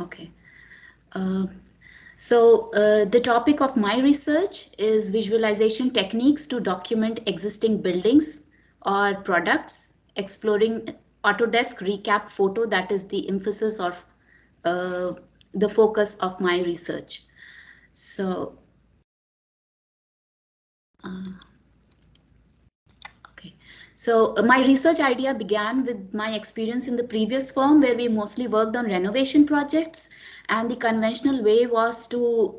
Okay. Uh, the topic of my research is visualization techniques to document existing buildings or products, exploring Autodesk recap photo. That is the emphasis of uh, the focus of my research. So, uh, okay. My research idea began with my experience in the previous firm where we mostly worked on renovation projects, and the conventional way was to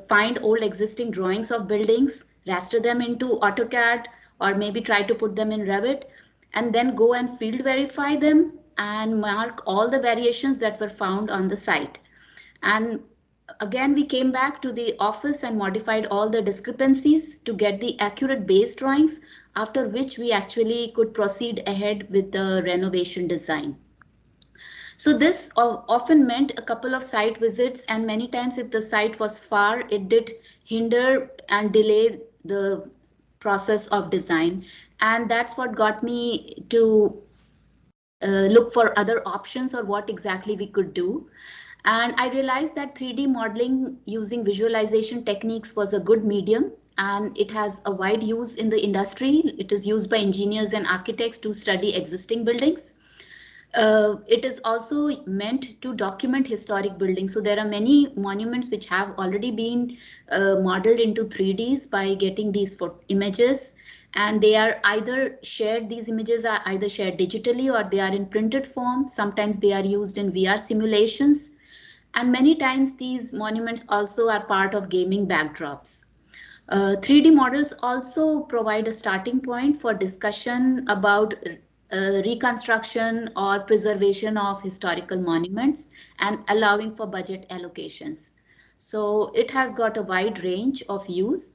find old existing drawings of buildings, raster them into AutoCAD, or maybe try to put them in Revit, and then go and field verify them and mark all the variations that were found on the site. And again, we came back to the office and modified all the discrepancies to get the accurate base drawings, after which we actually could proceed ahead with the renovation design. So this often meant a couple of site visits, and many times if the site was far, it did hinder and delay the process of design. And that's what got me to look for other options or what exactly we could do. And I realized that 3D modeling using visualization techniques was a good medium, and it has a wide use in the industry. It is used by engineers and architects to study existing buildings. It is also meant to document historic buildings. So there are many monuments which have already been modeled into 3Ds by getting these images, and they are either shared, these images are either shared digitally or they are in printed form. Sometimes they are used in VR simulations, and many times these monuments also are part of gaming backdrops. 3D models also provide a starting point for discussion about reconstruction or preservation of historical monuments and allowing for budget allocations. So it has got a wide range of use,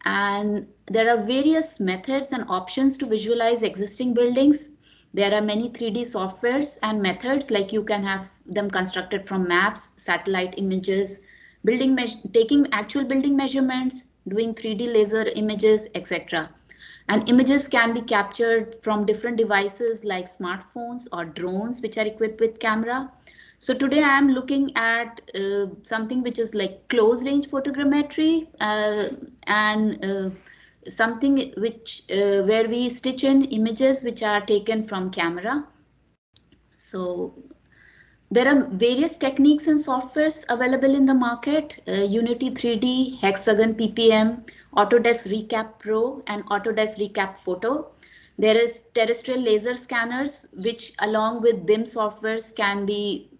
and there are various methods and options to visualize existing buildings. There are many 3D softwares and methods, like you can have them constructed from maps, satellite images, taking actual building measurements, doing 3D laser images, etc. And images can be captured from different devices like smartphones or drones which are equipped with camera. So today I am looking at something which is like close range photogrammetry, and something which where we stitch in images which are taken from camera. So there are various techniques and softwares available in the market: Unity 3D, Hexagon PPM, Autodesk Recap Pro, and Autodesk Recap Photo. There is terrestrial laser scanners, which along with BIM softwares can be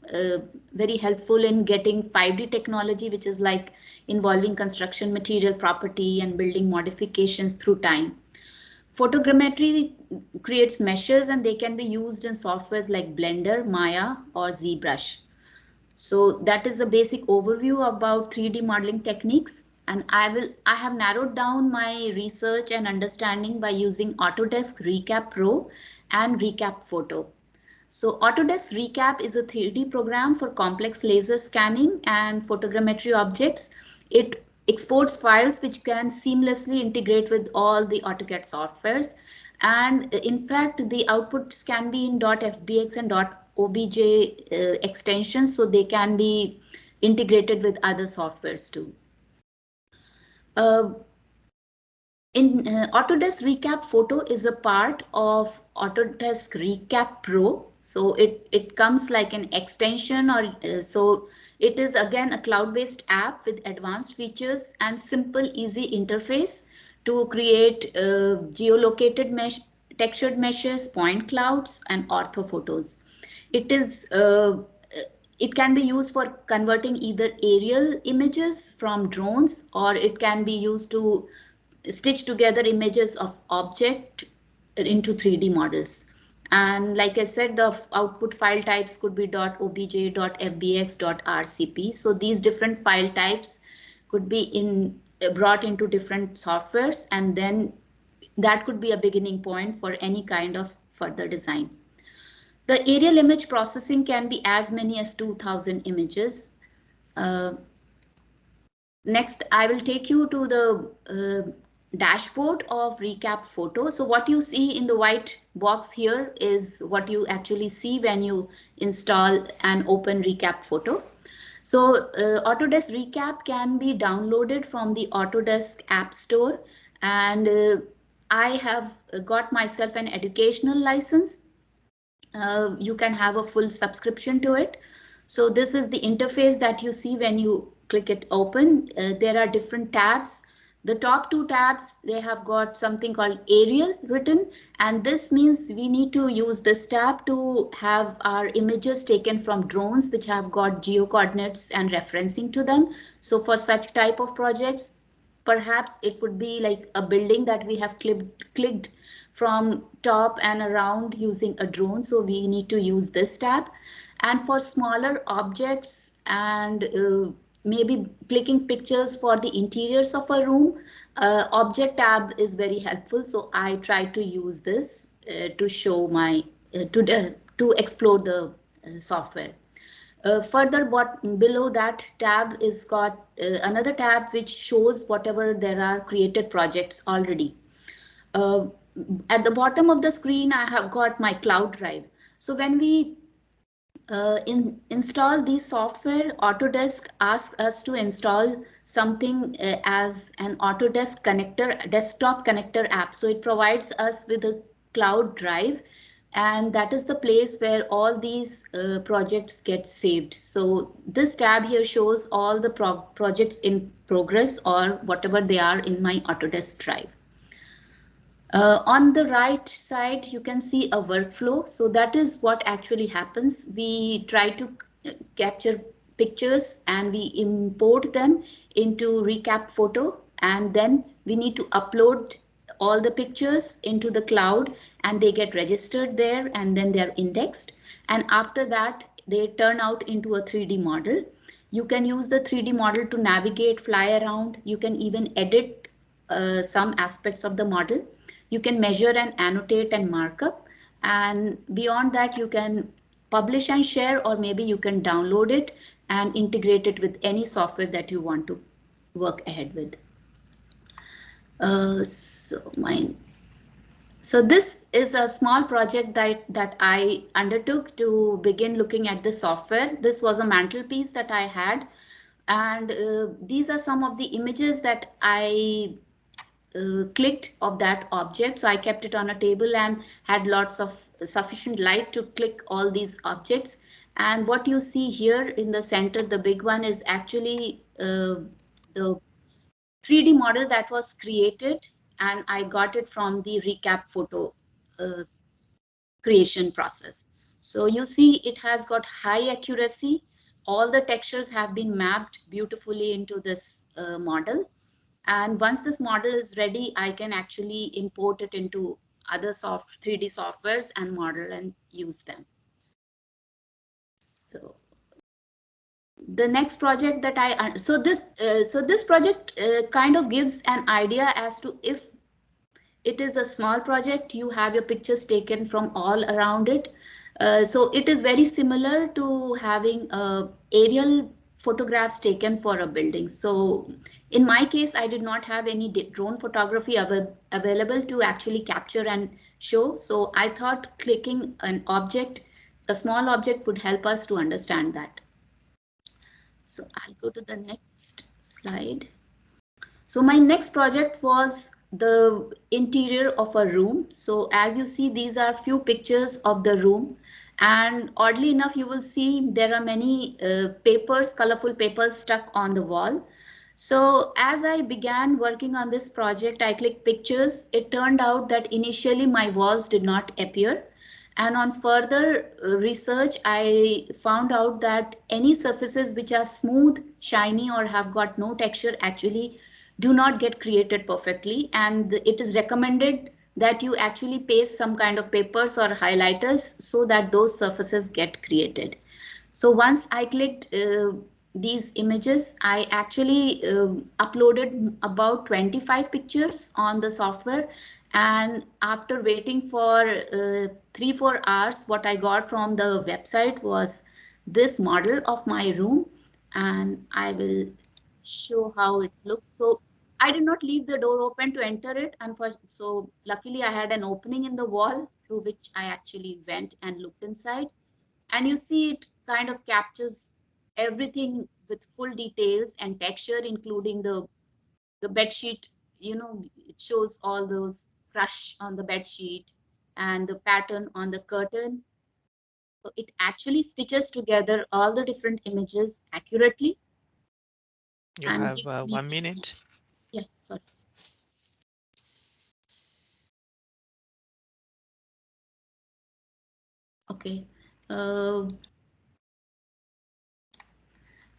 very helpful in getting 5D technology, which is like involving construction material property and building modifications through time. Photogrammetry creates meshes, and they can be used in softwares like Blender, Maya, or ZBrush. So that is a basic overview about 3D modeling techniques. And I have narrowed down my research and understanding by using Autodesk Recap Pro and Recap Photo. So Autodesk Recap is a 3D program for complex laser scanning and photogrammetry objects. It exports files which can seamlessly integrate with all the AutoCAD softwares. And in fact, the outputs can be in .fbx and .obj extensions, so they can be integrated with other softwares too. Uh, In Autodesk Recap Photo is a part of Autodesk Recap Pro. So it comes like an extension, or so it is again a cloud-based app with advanced features and simple, easy interface to create geolocated mesh, textured meshes, point clouds, and ortho photos. It is it can be used for converting either aerial images from drones, or it can be used to stitch together images of object into 3D models. And like I said, the output file types could be .obj, .fbx, .rcp. So these different file types could be brought into different softwares, and then that could be a beginning point for any kind of further design. The aerial image processing can be as many as 2000 images. Uh, Next, I will take you to the dashboard of Recap Photo. So what you see in the white box here is what you actually see when you install and open Recap Photo. So Autodesk Recap can be downloaded from the Autodesk App Store, and I have got myself an educational license. You can have a full subscription to it. So this is the interface that you see when you click it open. There are different tabs. The top two tabs, they have got something called aerial written, and this means we need to use this tab to have our images taken from drones which have got geo coordinates and referencing to them. So for such type of projects, perhaps it would be like a building that we have clicked from top and around using a drone, so we need to use this tab. And for smaller objects and maybe clicking pictures for the interiors of a room, object tab is very helpful, so I try to use this to show my to explore the software. Further, below that tab is got another tab which shows whatever there are created projects already. Uh, at the bottom of the screen, I have got my cloud drive. So when we install the software, Autodesk asks us to install something as an Autodesk connector, desktop connector app. So it provides us with a cloud drive, and that is the place where all these projects get saved. So this tab here shows all the projects in progress or whatever they are in my Autodesk drive. On the right side, you can see a workflow. So that is what actually happens. We try to capture pictures and we import them into recap photo, and then we need to upload all the pictures into the cloud, and they get registered there, and then they are indexed. And after that, they turn out into a 3D model. You can use the 3D model to navigate, fly around. You can even edit some aspects of the model. You can measure and annotate and markup, and beyond that you can publish and share, or maybe you can download it and integrate it with any software that you want to work ahead with. So this is a small project that I undertook to begin looking at the software. This was a mantelpiece that I had, and these are some of the images that I clicked of that object. So I kept it on a table and had lots of sufficient light to click all these objects. And what you see here in the center, the big one, is actually the 3D model that was created, and I got it from the recap photo creation process. So you see it has got high accuracy. All the textures have been mapped beautifully into this model. And once this model is ready, I can actually import it into other 3D softwares and model and use them. So the next project that so this project kind of gives an idea as to, if it is a small project, you have your pictures taken from all around it. So it is very similar to having aerial photographs taken for a building. So in my case, I did not have any drone photography available to actually capture and show. So I thought clicking an object, a small object, would help us to understand that. So I'll go to the next slide. So my next project was the interior of a room. So as you see, these are few pictures of the room, and oddly enough, you will see there are many papers, colorful papers stuck on the wall. So as I began working on this project, I clicked pictures. It turned out that initially my walls did not appear. And on further research, I found out that any surfaces which are smooth, shiny, or have got no texture actually do not get created perfectly. And it is recommended that you actually paste some kind of papers or highlighters so that those surfaces get created. So once I clicked these images, I actually uploaded about 25 pictures on the software. And after waiting for 3-4 hours, what I got from the website was this model of my room, and I will show how it looks. So I did not leave the door open to enter it, and so luckily I had an opening in the wall through which I actually went and looked inside. And you see it kind of captures everything with full details and texture, including the bed sheet. It shows all those crush on the bed sheet and the pattern on the curtain. So it actually stitches together all the different images accurately. You And have gives me 1 this. minute. Yeah, sorry. Okay.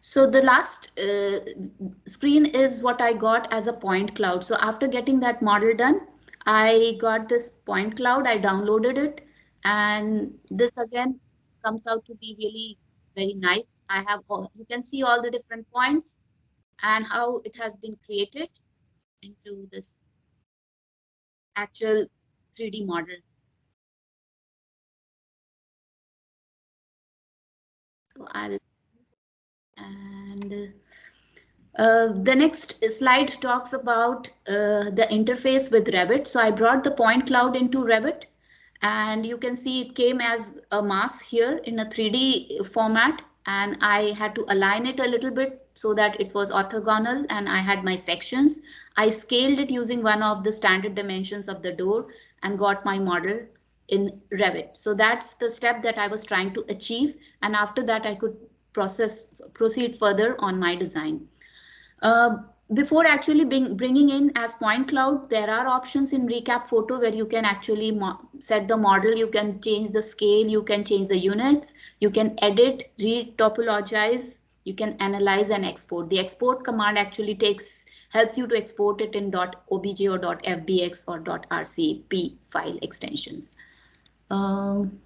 So the last screen is what I got as a point cloud. So after getting that model done, I got this point cloud, I downloaded it, and this again comes out to be really very nice. I have all, you can see all the different points and how it has been created into this actual 3D model. So the next slide talks about the interface with Revit. So I brought the point cloud into Revit, and you can see it came as a mass here in a 3D format, and I had to align it a little bit so that it was orthogonal, and I had my sections. I scaled it using one of the standard dimensions of the door and got my model in Revit. So that's the step that I was trying to achieve, and after that I could proceed further on my design. Uh, Before actually bringing in as point cloud, there are options in recap photo where you can actually set the model, you can change the scale, you can change the units, you can edit, retopologize, you can analyze and export. The export command actually helps you to export it in .obj or .fbx or .rcp file extensions. Um,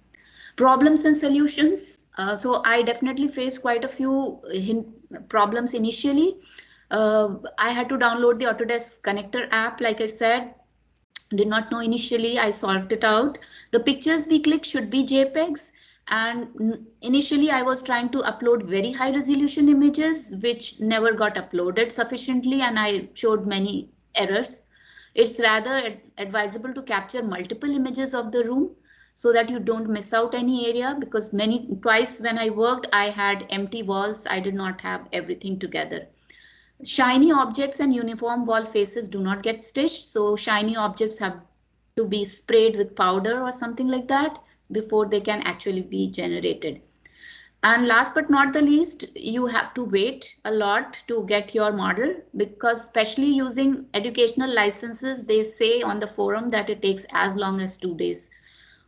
Problems and solutions. So I definitely faced quite a few problems initially. I had to download the Autodesk Connector app, like I said. Did not know initially. I solved it out. The pictures we click should be JPEGs. And initially I was trying to upload very high resolution images, which never got uploaded sufficiently, and I showed many errors. It's rather advisable to capture multiple images of the room so that you don't miss out any area, because twice when I worked, I had empty walls. I did not have everything together. Shiny objects and uniform wall faces do not get stitched, so shiny objects have to be sprayed with powder or something like that before they can actually be generated. And last but not the least, you have to wait a lot to get your model, because especially using educational licenses, they say on the forum that it takes as long as 2 days.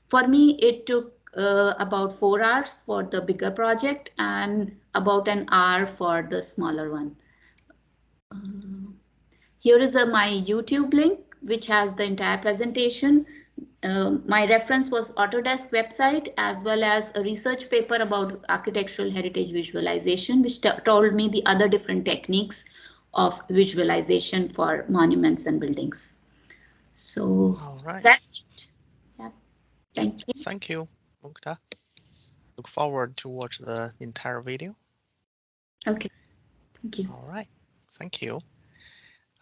For me, it took about 4 hours for the bigger project and about an hour for the smaller one. Here is my YouTube link, which has the entire presentation. My reference was Autodesk website, as well as a research paper about architectural heritage visualization, which told me the other different techniques of visualization for monuments and buildings. So All right. that's it. Yeah. Thank you. Thank you, Mukta. Look forward to watch the entire video. Okay. Thank you. All right. Thank you.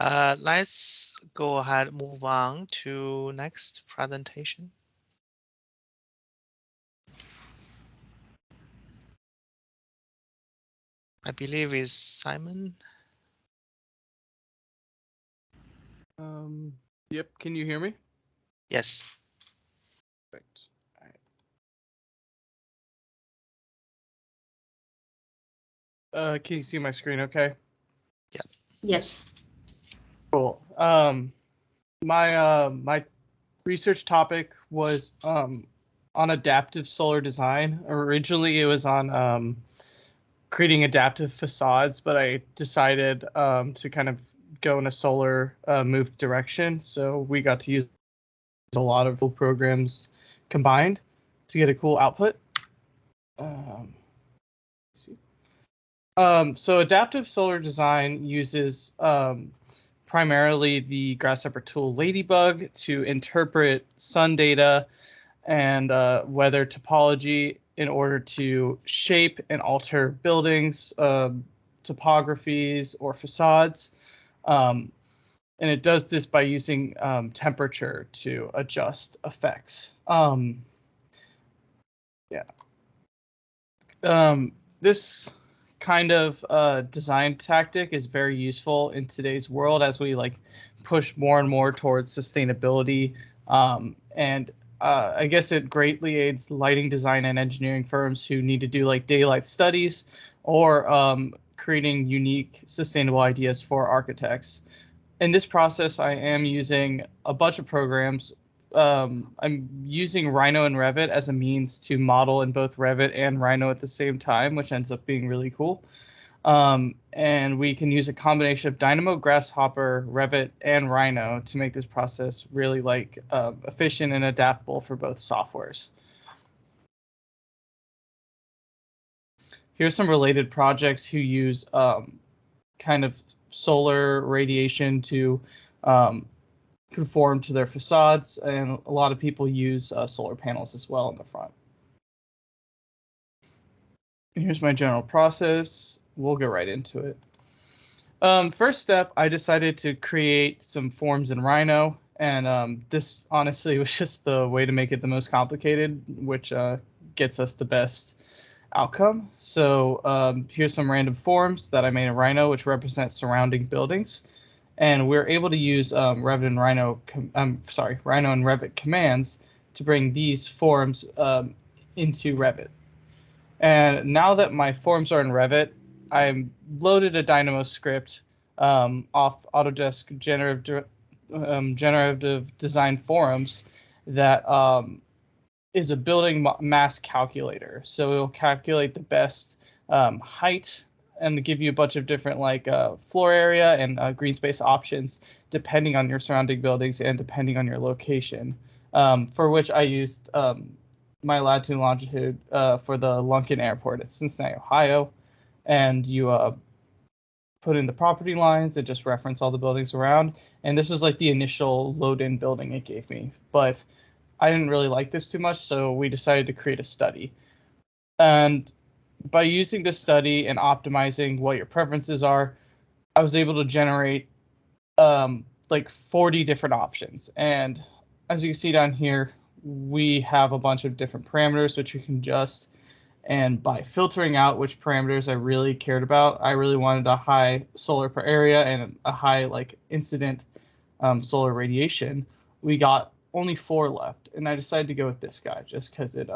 Let's go ahead, move on to next presentation. I believe is Simon. Yep. Can you hear me? Yes. Perfect. All right. Can you see my screen okay? Yes. Yes. Cool. My research topic was on adaptive solar design. Originally, it was on creating adaptive facades, but I decided to kind of go in a solar move direction. So we got to use a lot of programs combined to get a cool output. So adaptive solar design uses primarily the grasshopper tool Ladybug to interpret sun data and weather topology in order to shape and alter buildings, topographies, or facades. And it does this by using temperature to adjust effects. This kind of design tactic is very useful in today's world as we like push more and more towards sustainability. And I guess it greatly aids lighting design and engineering firms who need to do like daylight studies or creating unique sustainable ideas for architects. In this process, I am using a bunch of programs. I'm using Rhino and Revit as a means to model in both Revit and Rhino at the same time, which ends up being really cool. And we can use a combination of Dynamo, Grasshopper, Revit, and Rhino to make this process really like efficient and adaptable for both softwares. Here's some related projects who use kind of solar radiation to conform to their facades, and a lot of people use solar panels as well in the front. Here's my general process. We'll get right into it. First step, I decided to create some forms in Rhino, and this honestly was just the way to make it the most complicated, which gets us the best outcome. So here's some random forms that I made in Rhino, which represent surrounding buildings. And we're able to use Revit and Rhino and Revit commands to bring these forms into Revit. And now that my forms are in Revit, I loaded a Dynamo script off Autodesk generative design forums that is a building mass calculator. So it'll calculate the best height and give you a bunch of different like floor area and green space options depending on your surrounding buildings and depending on your location, for which I used my latitude and longitude for the Lunken Airport at Cincinnati, Ohio. And you put in the property lines and just reference all the buildings around. And this was like the initial load-in building it gave me. But I didn't really like this too much, so we decided to create a study. And by using this study and optimizing what your preferences are, I was able to generate like 40 different options. And as you can see down here, we have a bunch of different parameters which you can adjust. And by filtering out which parameters I really cared about, I really wanted a high solar per area and a high like incident solar radiation. We got only 4 left, and I decided to go with this guy just because it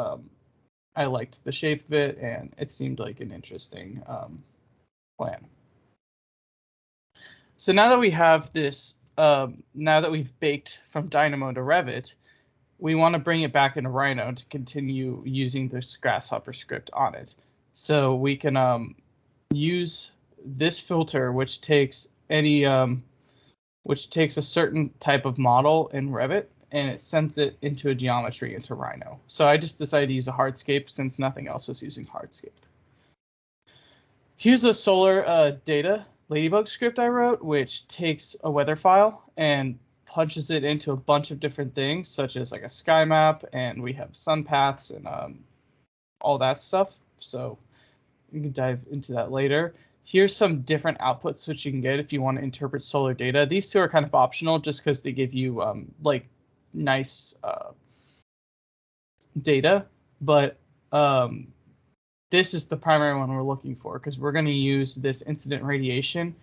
I liked the shape of it and it seemed like an interesting plan. So now that we have this, now that we've baked from Dynamo to Revit, we want to bring it back into Rhino to continue using this Grasshopper script on it. So we can use this filter, which takes any which takes a certain type of model in Revit, and it sends it into a geometry into Rhino. So I just decided to use a hardscape since nothing else was using hardscape. Here's a solar data ladybug script I wrote, which takes a weather file and punches it into a bunch of different things, such as like a sky map, and we have sun paths and all that stuff. So we can dive into that later. Here's some different outputs which you can get if you want to interpret solar data. These two are kind of optional just because they give you like nice data, but this is the primary one we're looking for because we're going to use this incident radiation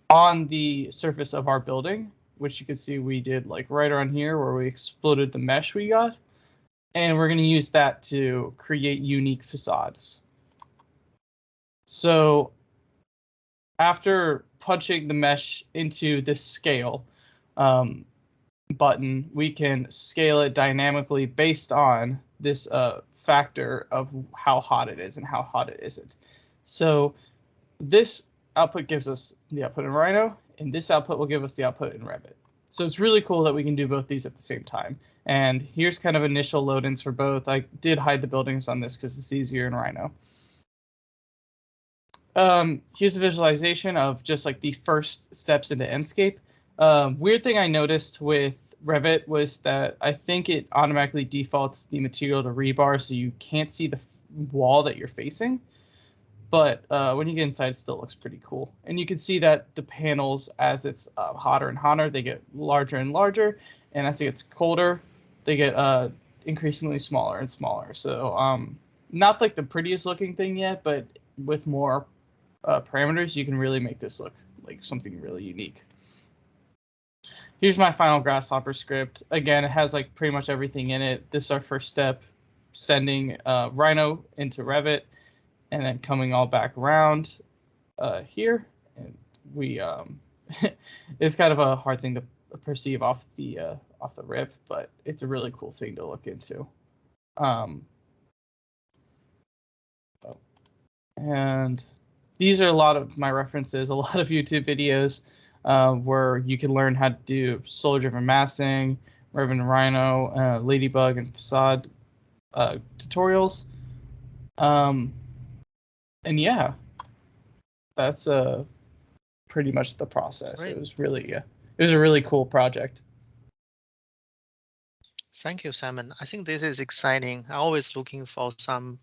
on the surface of our building, which you can see we did like right around here where we exploded the mesh we got. And we're going to use that to create unique facades. So after punching the mesh into this scale button, we can scale it dynamically based on this factor of how hot it is and how hot it isn't. So this output gives us the output in Rhino, and this output will give us the output in Revit. So it's really cool that we can do both these at the same time. And here's kind of initial load-ins for both. I did hide the buildings on this because it's easier in Rhino. Here's a visualization of just like the first steps into Enscape. Weird thing I noticed with Revit was that I think it automatically defaults the material to rebar, so you can't see the wall that you're facing. But when you get inside, it still looks pretty cool. And you can see that the panels, as it's hotter and hotter, they get larger and larger. And as it gets colder, they get increasingly smaller and smaller. So not like the prettiest looking thing yet, but with more parameters, you can really make this look like something really unique. Here's my final Grasshopper script. Again, it has like pretty much everything in it. This is our first step, sending Rhino into Revit, and then coming all back around here. And we, it's kind of a hard thing to perceive off the rip, but it's a really cool thing to look into. And these are a lot of my references, a lot of YouTube videos where you can learn how to do solar-driven massing, Revit and Rhino, Ladybug, and facade tutorials. And yeah, that's pretty much the process. Great. It was really it was a really cool project. Thank you, Simon. I think this is exciting. I'm always looking for some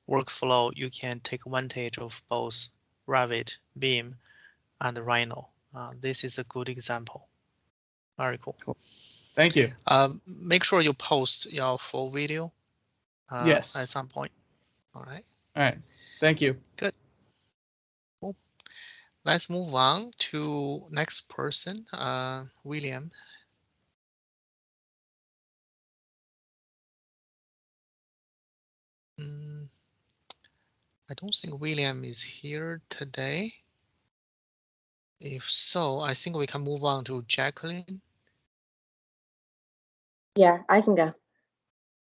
workflow you can take advantage of both Revit, Beam, and Rhino. This is a good example. Very cool. Thank you. Make sure you post your full video Yes. at some point. All right. All right. Thank you. Good. Cool. Let's move on to next person, William. I don't think William is here today. If so, I think we can move on to Jacqueline. Yeah, I can go.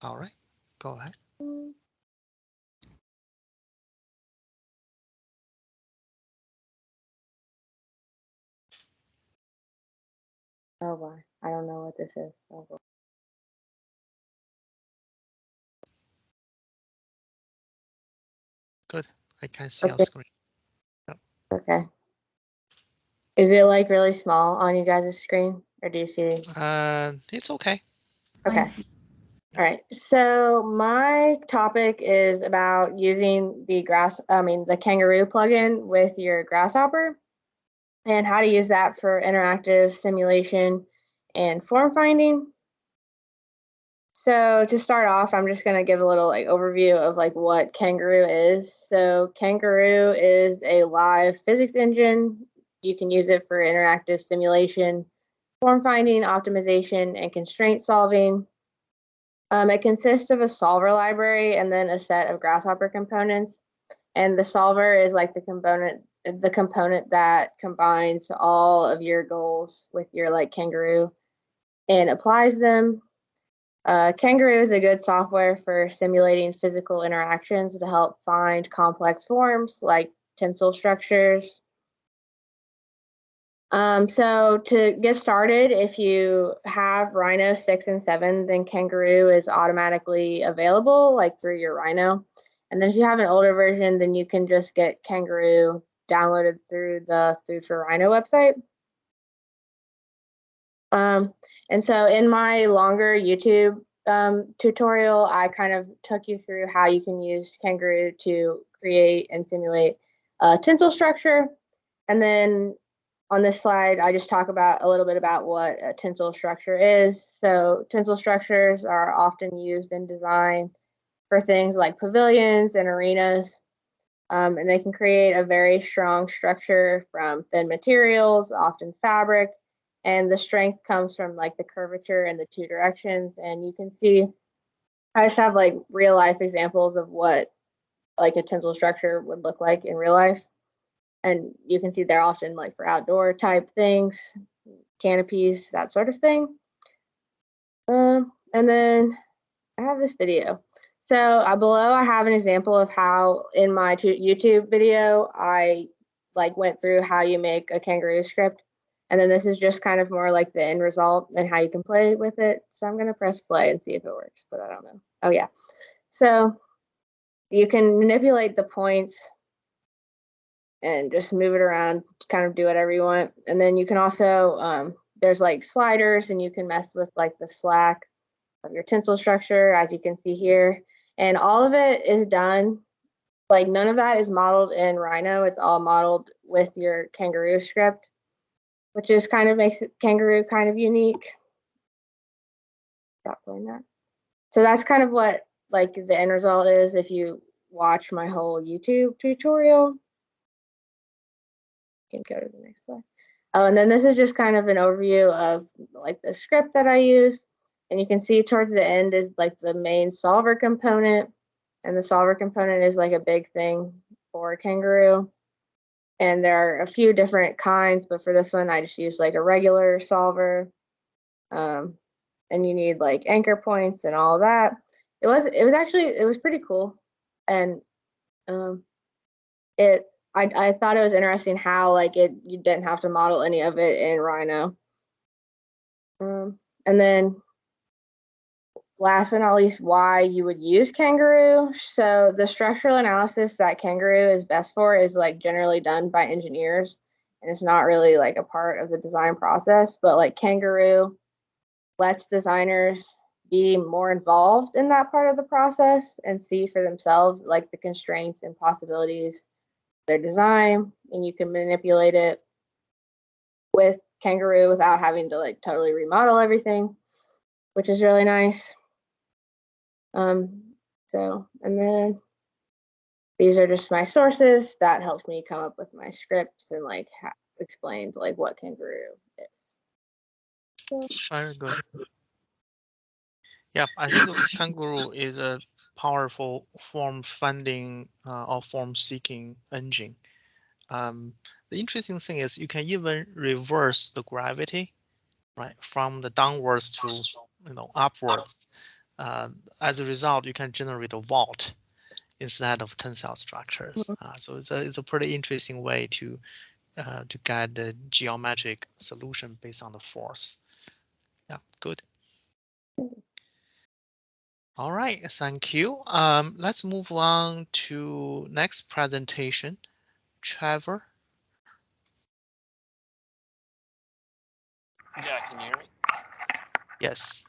All right, go ahead. Oh boy, I don't know what this is. Oh, boy. Good. I can see your Okay. screen. Okay. Is it like really small on you guys' screen, or do you see? It's okay. Okay. All right. So my topic is about using the Kangaroo plugin with your Grasshopper, and how to use that for interactive simulation and form finding. So to start off, I'm just going to give a little overview of what Kangaroo is. So Kangaroo is a live physics engine. You can use it for interactive simulation, form finding, optimization, and constraint solving. It consists of a solver library and then a set of Grasshopper components. And the solver is the component that combines all of your goals with your Kangaroo and applies them. Kangaroo is a good software for simulating physical interactions to help find complex forms like tensile structures. So to get started, if you have Rhino 6 and 7, then Kangaroo is automatically available through your Rhino. And then if you have an older version, then you can just get Kangaroo downloaded through the Food for Rhino website. And so in my longer YouTube tutorial, I kind of took you through how you can use Kangaroo to create and simulate a tensile structure. And then on this slide, I just talk about a little bit about what a tensile structure is. So tensile structures are often used in design for things like pavilions and arenas. And they can create a very strong structure from thin materials, often fabric. And the strength comes from the curvature in the two directions. And you can see, I just have real life examples of what a tensile structure would look like in real life. And you can see they're often for outdoor type things, canopies, that sort of thing. And then I have this video. So below I have an example of how in my YouTube video, I went through how you make a Kangaroo script. And then this is just kind of more the end result and how you can play with it. So I'm going to press play and see if it works, but I don't know. Oh yeah. So you can manipulate the points and just move it around to kind of do whatever you want. And then you can also, there's sliders, and you can mess with the slack of your tensile structure, as you can see here. And all of it is done, none of that is modeled in Rhino. It's all modeled with your Kangaroo script, which is kind of makes Kangaroo kind of unique. Stop playing that. So that's kind of what the end result is if you watch my whole YouTube tutorial. can go to the next slide. Oh, and then this is just kind of an overview of like the script that I use. And you can see towards the end is like the main solver component. And the solver component is like a big thing for Kangaroo. And there are a few different kinds, but for this one, I just use like a regular solver. And you need like anchor points and all of that. It was pretty cool. And I thought it was interesting how like you didn't have to model any of it in Rhino. And then last but not least, why you would use Kangaroo. So the structural analysis that Kangaroo is best for is like generally done by engineers, and it's not really like a part of the design process, but like Kangaroo lets designers be more involved in that part of the process and see for themselves like the constraints and possibilities of their design, and you can manipulate it with Kangaroo without having to like totally remodel everything, which is really nice. And then these are just my sources that helped me come up with my scripts and like explained like what Kangaroo is. So, Very good. Yeah, I think Kangaroo is a powerful form finding or form seeking engine. The interesting thing is you can even reverse the gravity, right, from the downwards to upwards. As a result, you can generate a vault instead of tensile structures. So it's a pretty interesting way to get the geometric solution based on the force. Yeah, good. All right, thank you. Let's move on to next presentation. Trevor. Yeah, can you hear me? Yes.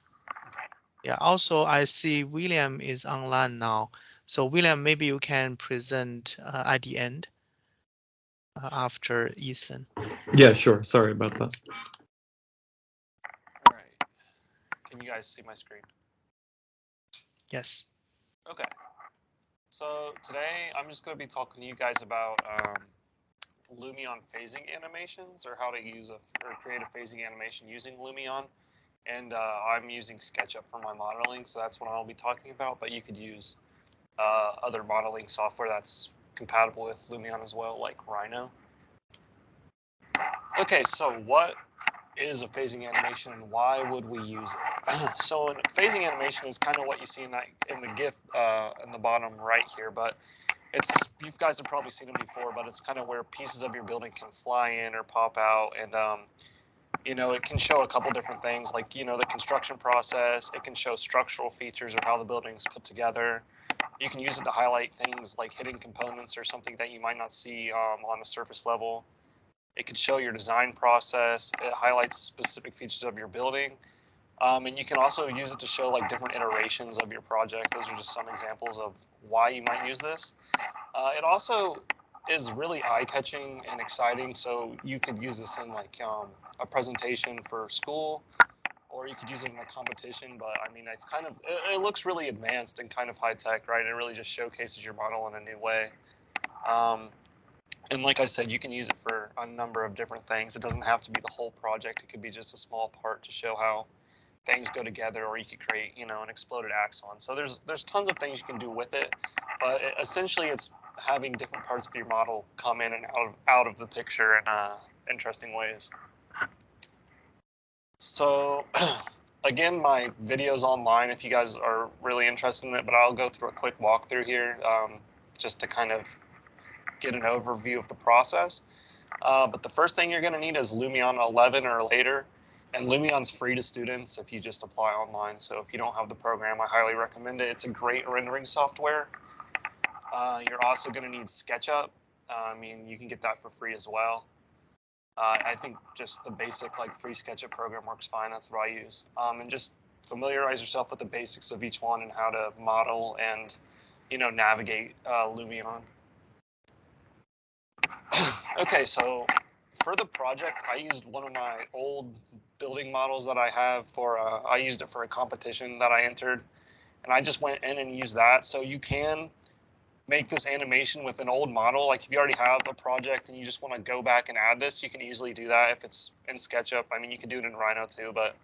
Yeah, also I see William is online now. So William, maybe you can present at the end after Ethan. Yeah, sure. Sorry about that. All right. Can you guys see my screen? Yes. Okay. So today I'm just going to be talking to you guys about Lumion phasing animations, or how to use or create a phasing animation using Lumion. And I'm using SketchUp for my modeling, so that's what I'll be talking about. But you could use other modeling software that's compatible with Lumion as well, like Rhino. Okay, so what is a phasing animation and why would we use it? So a phasing animation is kind of what you see in the GIF in the bottom right here, but you guys have probably seen it before, but it's kind of where pieces of your building can fly in or pop out, and it can show a couple different things, like the construction process. It can show structural features or how the building is put together. You can use it to highlight things like hidden components or something that you might not see on a surface level. It can show your design process. It highlights specific features of your building. And you can also use it to show like different iterations of your project. Those are just some examples of why you might use this. It also is really eye-catching and exciting. So you could use this in like a presentation for school, or you could use it in a competition. But I mean, it looks really advanced and kind of high-tech, right? It really just showcases your model in a new way. And like I said, you can use it for a number of different things. It doesn't have to be the whole project. It could be just a small part to show how things go together, or you could create, an exploded axon. So there's tons of things you can do with it, but essentially it's having different parts of your model come in and out of the picture in interesting ways. So again, my video's online if you guys are really interested in it, but I'll go through a quick walkthrough here just to kind of get an overview of the process. But the first thing you're going to need is Lumion 11 or later. And Lumion's free to students if you just apply online. So if you don't have the program, I highly recommend it. It's a great rendering software. You're also going to need SketchUp. You can get that for free as well. I think just the basic like free SketchUp program works fine. That's what I use. And just familiarize yourself with the basics of each one and how to model and navigate Lumion. Okay, so for the project, I used one of my old building models that I have I used it for a competition that I entered, and I just went in and used that. So you can make this animation with an old model, like if you already have a project and you just want to go back and add this, you can easily do that if it's in SketchUp. I mean, you can do it in Rhino too, but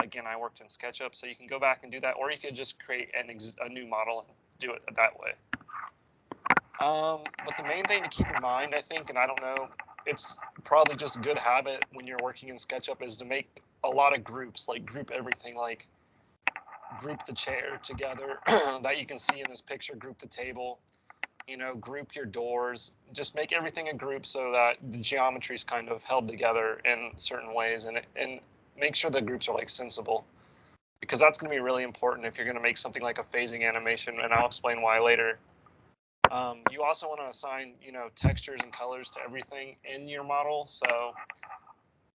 again, I worked in SketchUp, so you can go back and do that, or you could just create a new model and do it that way. But the main thing to keep in mind, I think, and I don't know, it's probably just a good habit when you're working in SketchUp, is to make a lot of groups, like group everything, like group the chair together that you can see in this picture, group the table, you know, group your doors, just make everything a group so that the geometry is kind of held together in certain ways, and make sure the groups are like sensible, because that's going to be really important if you're going to make something like a phasing animation, and I'll explain why later. You also want to assign, you know, textures and colors to everything in your model. So,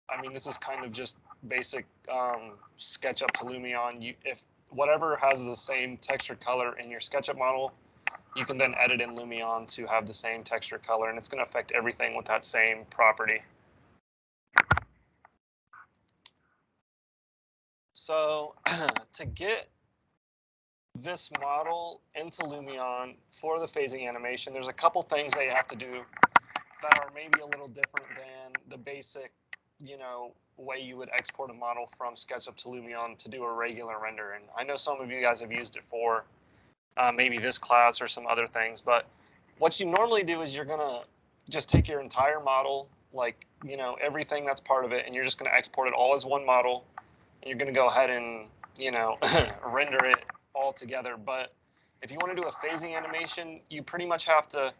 I mean, this is kind of just basic SketchUp to Lumion. If whatever has the same texture color in your SketchUp model, you can then edit in Lumion to have the same texture color, and it's going to affect everything with that same property. So to get this model into Lumion for the phasing animation, there's a couple things that you have to do that are maybe a little different than the basic, you know, way you would export a model from SketchUp to Lumion to do a regular render. And I know some of you guys have used it for maybe this class or some other things, but what you normally do is you're gonna just take your entire model, like, you know, everything that's part of it, and you're just gonna export it all as one model, and you're gonna go ahead and, you know, render it all together. But if you want to do a phasing animation, you pretty much have to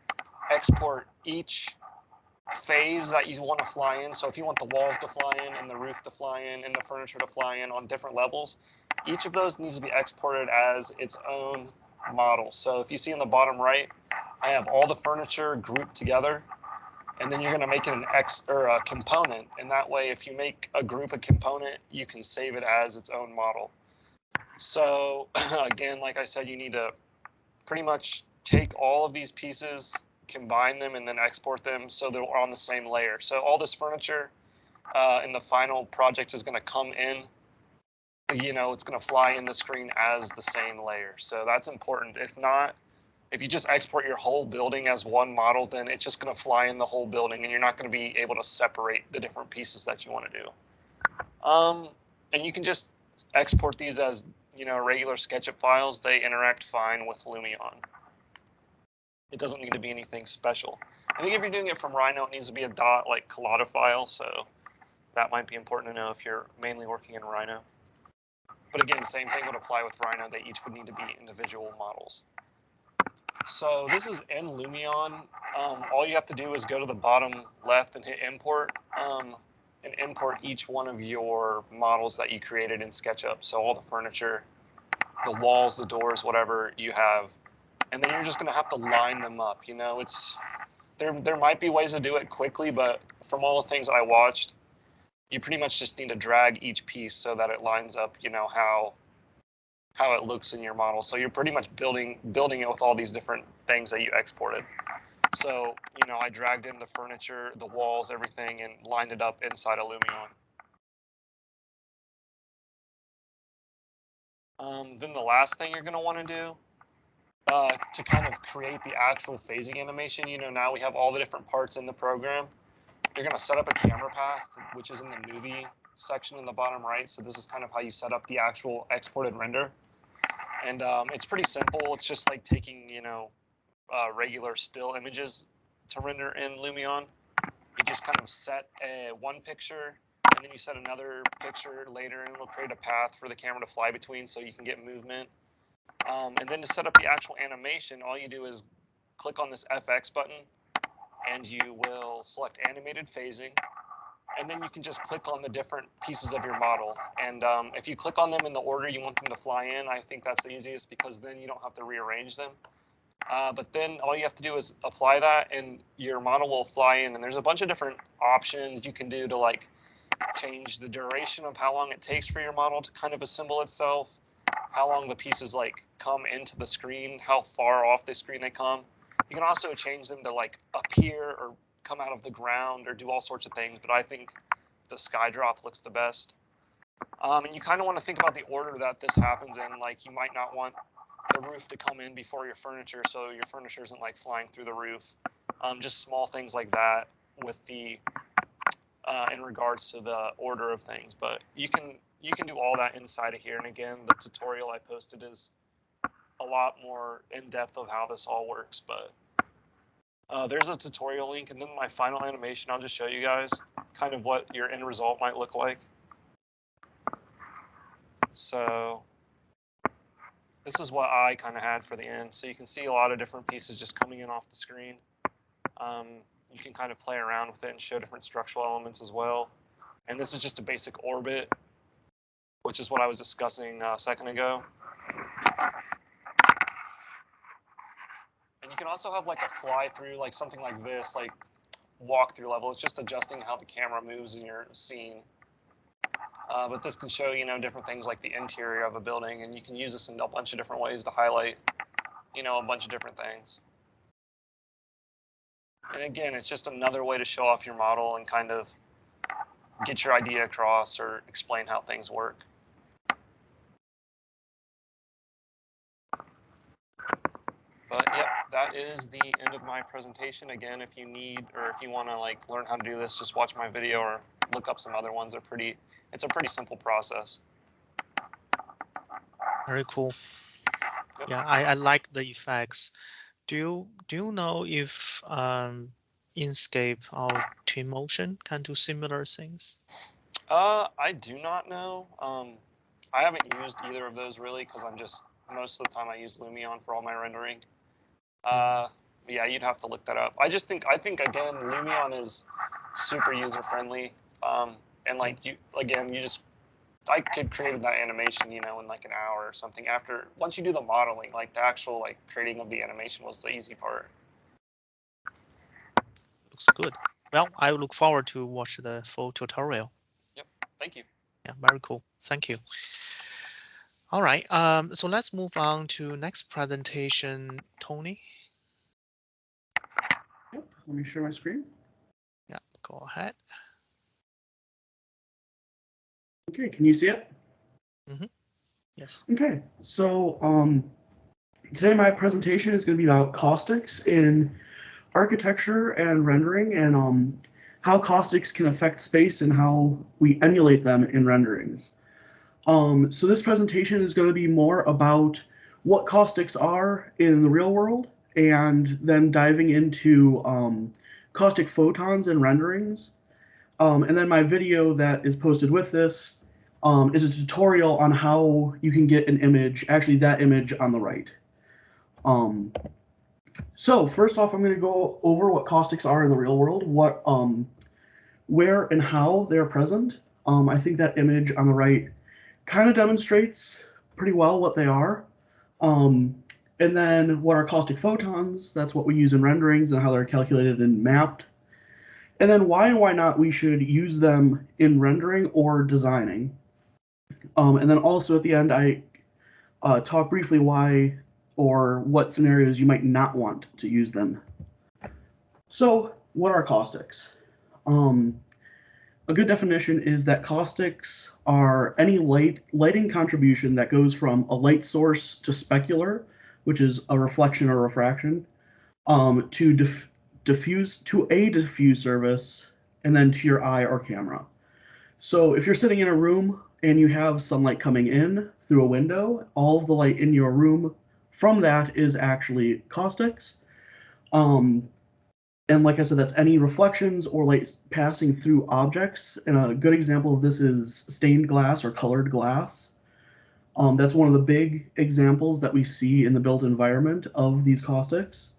export each phase that you want to fly in. So if you want the walls to fly in and the roof to fly in and the furniture to fly in on different levels, each of those needs to be exported as its own model. So if you see in the bottom right, I have all the furniture grouped together, and then you're going to make it a component. And that way, if you make a group a component, you can save it as its own model. So again, like I said, you need to pretty much take all of these pieces, combine them, and then export them so they're on the same layer. So all this furniture in the final project is going to come in, you know, it's going to fly in the screen as the same layer. So that's important. If not, if you just export your whole building as one model, then it's just going to fly in the whole building, and you're not going to be able to separate the different pieces that you want to do. And you can just export these as, you know, regular SketchUp files. They interact fine with Lumion. It doesn't need to be anything special. I think if you're doing it from Rhino, it needs to be a .like collada file, so that might be important to know if you're mainly working in Rhino. But again, same thing would apply with Rhino. They each would need to be individual models. So this is in Lumion. All you have to do is go to the bottom left and hit import, and import each one of your models that you created in SketchUp. So all the furniture, the walls, the doors, whatever you have. And then you're just going to have to line them up. You know, there might be ways to do it quickly, but from all the things I watched, you pretty much just need to drag each piece so that it lines up, you know, how it looks in your model. So you're pretty much building it with all these different things that you exported. So, you know, I dragged in the furniture, the walls, everything, and lined it up inside of Lumion. Then the last thing you're going to want to do to kind of create the actual phasing animation, you know, now we have all the different parts in the program. You're going to set up a camera path, which is in the movie section in the bottom right. So this is kind of how you set up the actual exported render. And it's pretty simple. It's just like taking, you know, regular still images to render in Lumion. You just kind of set one picture, and then you set another picture later, and it'll create a path for the camera to fly between so you can get movement. And then to set up the actual animation, all you do is click on this FX button, and you will select animated phasing. And then you can just click on the different pieces of your model. And if you click on them in the order you want them to fly in, I think that's the easiest, because then you don't have to rearrange them. But then all you have to do is apply that, and your model will fly in. And there's a bunch of different options you can do to like change the duration of how long it takes for your model to kind of assemble itself, how long the pieces like come into the screen, how far off the screen they come. You can also change them to like appear or come out of the ground or do all sorts of things, but I think the sky drop looks the best. And you kind of want to think about the order that this happens in. Like, you might not want the roof to come in before your furniture, so your furniture isn't like flying through the roof. Just small things like that with the in regards to the order of things. But you can do all that inside of here. And again, the tutorial I posted is a lot more in depth of how this all works. But there's a tutorial link, and then my final animation, I'll just show you guys kind of what your end result might look like. So this is what I kind of had for the end. So you can see a lot of different pieces just coming in off the screen. You can kind of play around with it and show different structural elements as well. And this is just a basic orbit, which is what I was discussing a second ago. And you can also have like a fly through, like something like this, like walkthrough level. It's just adjusting how the camera moves in your scene. But this can show, different things like the interior of a building, and you can use this in a bunch of different ways to highlight, a bunch of different things. And again, it's just another way to show off your model and kind of get your idea across or explain how things work. But yep, that is the end of my presentation. Again, if you need, or if you want to like learn how to do this, just watch my video or look up some other ones. It's a pretty simple process. Very cool. Yep. Yeah, I like the effects. Do you know if Inkscape or Twinmotion can do similar things? I do not know. I haven't used either of those really because most of the time I use Lumion for all my rendering. Yeah, you'd have to look that up. I think again, Lumion is super user friendly. And like I could create that animation, in like an hour or something. Once you do the modeling, like the actual like creating of the animation was the easy part. Looks good. Well, I look forward to watch the full tutorial. Yep. Thank you. Yeah, very cool. Thank you. All right. So let's move on to next presentation, Tony. Yep. Let me share my screen. Yeah, go ahead. Okay, can you see it? Mm-hmm. Yes. Okay, so today my presentation is going to be about caustics in architecture and rendering, and how caustics can affect space and how we emulate them in renderings. So this presentation is going to be more about what caustics are in the real world, and then diving into caustic photons in renderings. And then my video that is posted with this is a tutorial on how you can get an image, actually that image on the right. So first off, I'm going to go over what caustics are in the real world, where and how they're present. I think that image on the right kind of demonstrates pretty well what they are. And then what are caustic photons? That's what we use in renderings and how they're calculated and mapped. And then why and why not we should use them in rendering or designing. And then also at the end, I talk briefly why or what scenarios you might not want to use them. So what are caustics? A good definition is that caustics are any lighting contribution that goes from a light source to specular, which is a reflection or refraction, to a diffuse surface, and then to your eye or camera. So if you're sitting in a room and you have sunlight coming in through a window, all of the light in your room from that is actually caustics. And like I said, that's any reflections or light passing through objects. And a good example of this is stained glass or colored glass. That's one of the big examples that we see in the built environment of these caustics.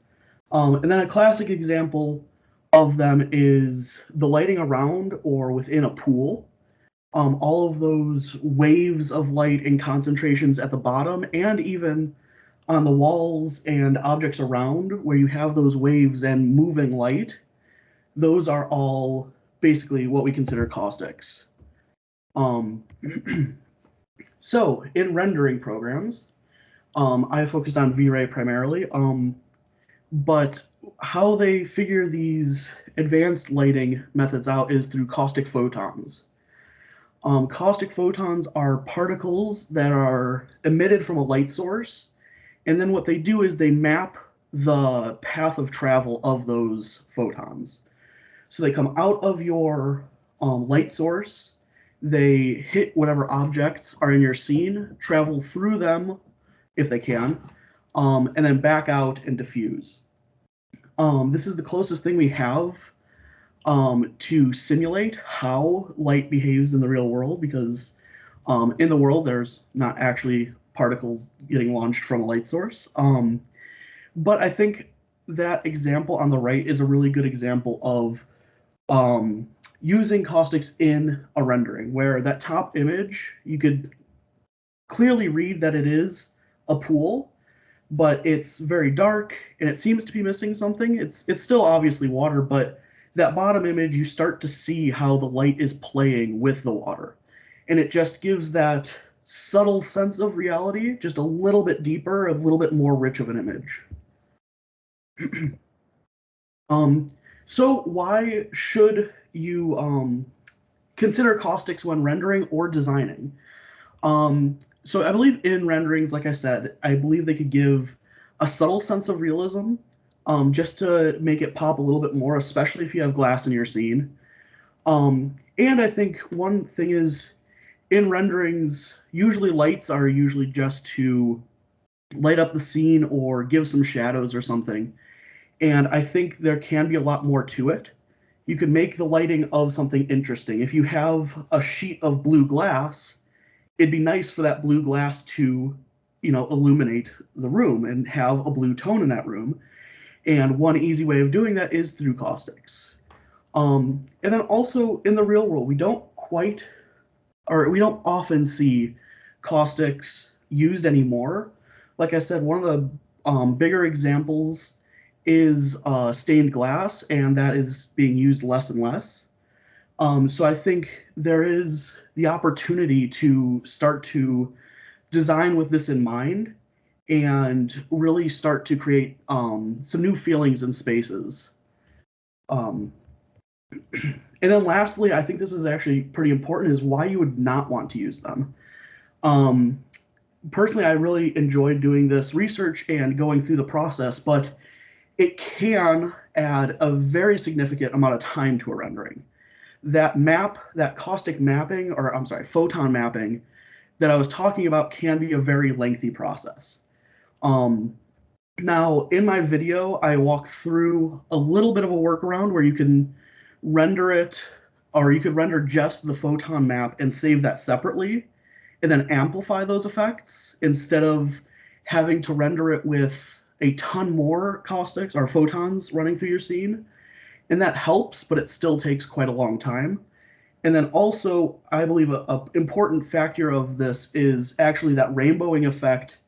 And then a classic example of them is the lighting around or within a pool. All of those waves of light and concentrations at the bottom, and even on the walls and objects around where you have those waves and moving light, those are all basically what we consider caustics. So in rendering programs, I focused on V-Ray primarily, but how they figure these advanced lighting methods out is through caustic photons. Caustic photons are particles that are emitted from a light source, And then what they do is they map the path of travel of those photons. So they come out of your light source, they hit whatever objects are in your scene, travel through them if they can, and then back out and diffuse. This is the closest thing we have to simulate how light behaves in the real world, because in the world there's not actually particles getting launched from a light source. But I think that example on the right is a really good example of using caustics in a rendering, where that top image, you could clearly read that it is a pool, but it's very dark and it seems to be missing something. It's still obviously water, but that bottom image, you start to see how the light is playing with the water. And it just gives that subtle sense of reality, just a little bit deeper, a little bit more rich of an image. So why should you consider caustics when rendering or designing? So I believe in renderings, like I said, I believe they could give a subtle sense of realism, just to make it pop a little bit more, especially if you have glass in your scene. And I think one thing is, in renderings, usually lights are usually just to light up the scene or give some shadows or something. And I think there can be a lot more to it. You could make the lighting of something interesting. If you have a sheet of blue glass, it'd be nice for that blue glass to, illuminate the room and have a blue tone in that room. And one easy way of doing that is through caustics. And then also in the real world, we don't often see caustics used anymore. Like I said, one of the bigger examples is stained glass, and that is being used less and less. So I think there is the opportunity to start to design with this in mind and really start to create some new feelings in spaces. And then lastly, I think this is actually pretty important, is why you would not want to use them. Personally, I really enjoyed doing this research and going through the process, but it can add a very significant amount of time to a rendering. That caustic mapping, or I'm sorry, photon mapping that I was talking about can be a very lengthy process. Now, in my video, I walk through a little bit of a workaround where you can render it, or you could render just the photon map and save that separately, and then amplify those effects instead of having to render it with a ton more caustics or photons running through your scene. And that helps, but it still takes quite a long time. And then also, I believe an important factor of this is actually that rainbowing effect.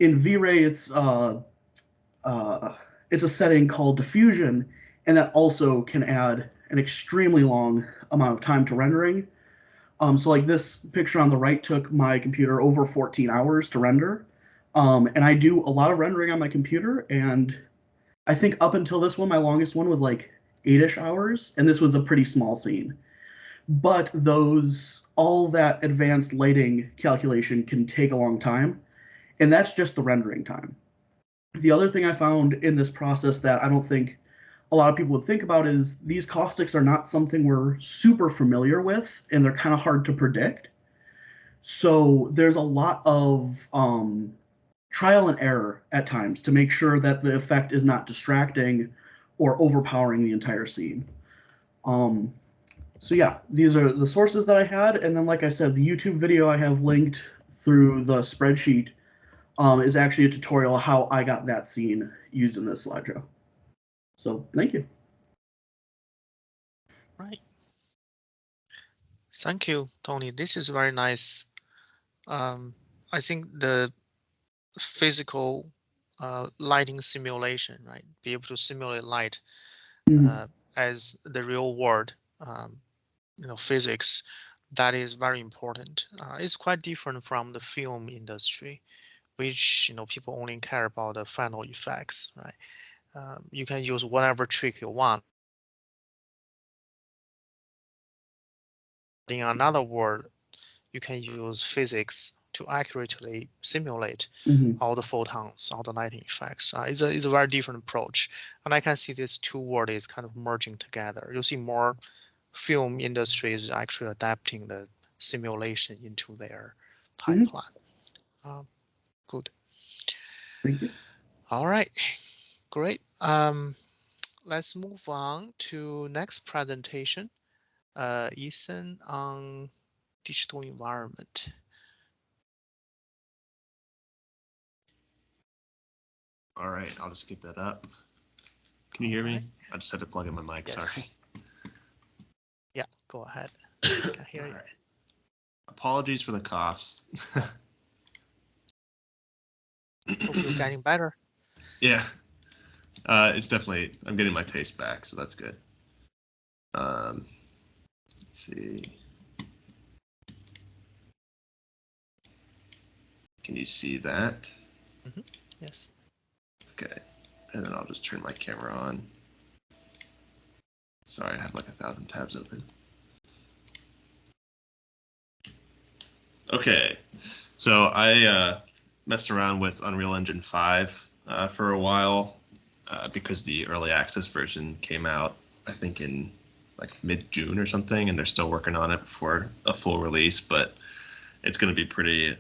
In V-Ray, it's a setting called diffusion, and that also can add an extremely long amount of time to rendering. So like this picture on the right took my computer over 14 hours to render. And I do a lot of rendering on my computer, and I think up until this one, my longest one was like 8-ish hours, and this was a pretty small scene. But all that advanced lighting calculation can take a long time, and that's just the rendering time. The other thing I found in this process that I don't think a lot of people would think about is these caustics are not something we're super familiar with, and they're kind of hard to predict. So there's a lot of trial and error at times to make sure that the effect is not distracting or overpowering the entire scene. So yeah, these are the sources that I had, and then like I said, the YouTube video I have linked through the spreadsheet is actually a tutorial how I got that scene used in this slideshow. So thank you. Right. Thank you, Tony. This is very nice. I think the physical lighting simulation, right? Be able to simulate light as the real world, physics, that is very important. It's quite different from the film industry, which people only care about the final effects, right? You can use whatever trick you want. In another word, you can use physics to accurately simulate Mhm. all the photons, all the lighting effects. It's a very different approach. And I can see these two worlds kind of merging together. You see more film industries actually adapting the simulation into their pipeline. Good. Thank you. All right, great. Let's move on to next presentation. Ethan on digital environment. All right, I'll just get that up. Can you hear me? I just had to plug in my mic, Yes. sorry. Yeah, go ahead. I can hear you. Right. Apologies for the coughs. Hope you're getting better. Yeah, it's definitely, I'm getting my taste back, so that's good. Let's see. Can you see that? Mm-hmm. Yes. Okay, and then I'll just turn my camera on. Sorry, I have like 1,000 tabs open. Okay, so I messed around with Unreal Engine 5 for a while because the early access version came out, I think in like mid-June or something, and they're still working on it before a full release, but it's going to be pretty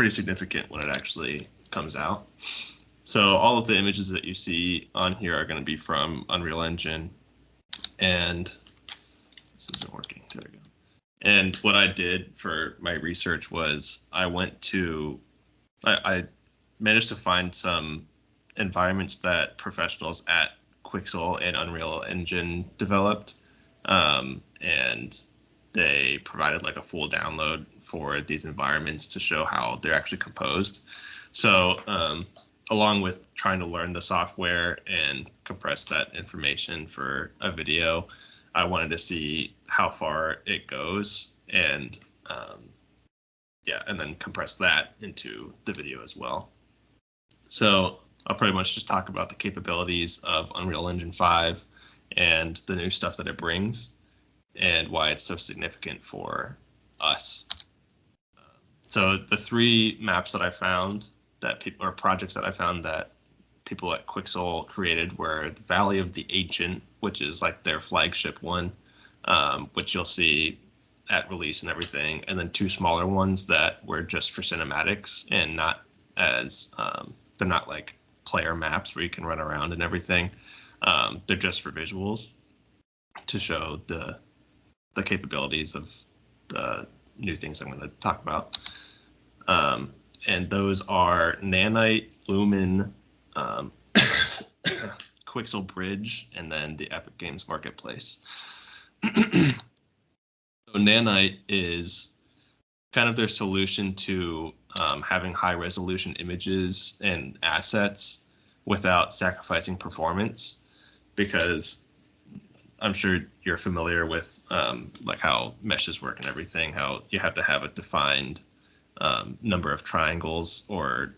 significant when it actually comes out. So all of the images that you see on here are going to be from Unreal Engine, and this isn't working. There we go. And what I did for my research was I managed to find some environments that professionals at Quixel and Unreal Engine developed, and they provided like a full download for these environments to show how they're actually composed. So along with trying to learn the software and compress that information for a video, I wanted to see how far it goes and and then compress that into the video as well. So I'll pretty much just talk about the capabilities of Unreal Engine 5 and the new stuff that it brings and why it's so significant for us. So the three maps that I found that people, or projects that I found that people at Quixel created were the Valley of the Ancient, which is like their flagship one, which you'll see at release and everything, and then two smaller ones that were just for cinematics and not as, they're not like player maps where you can run around and everything. They're just for visuals to show the capabilities of the new things I'm going to talk about. And those are Nanite, Lumen, Quixel Bridge, and then the Epic Games Marketplace. So Nanite is kind of their solution to having high resolution images and assets without sacrificing performance, because I'm sure you're familiar with like how meshes work and everything, how you have to have a defined number of triangles or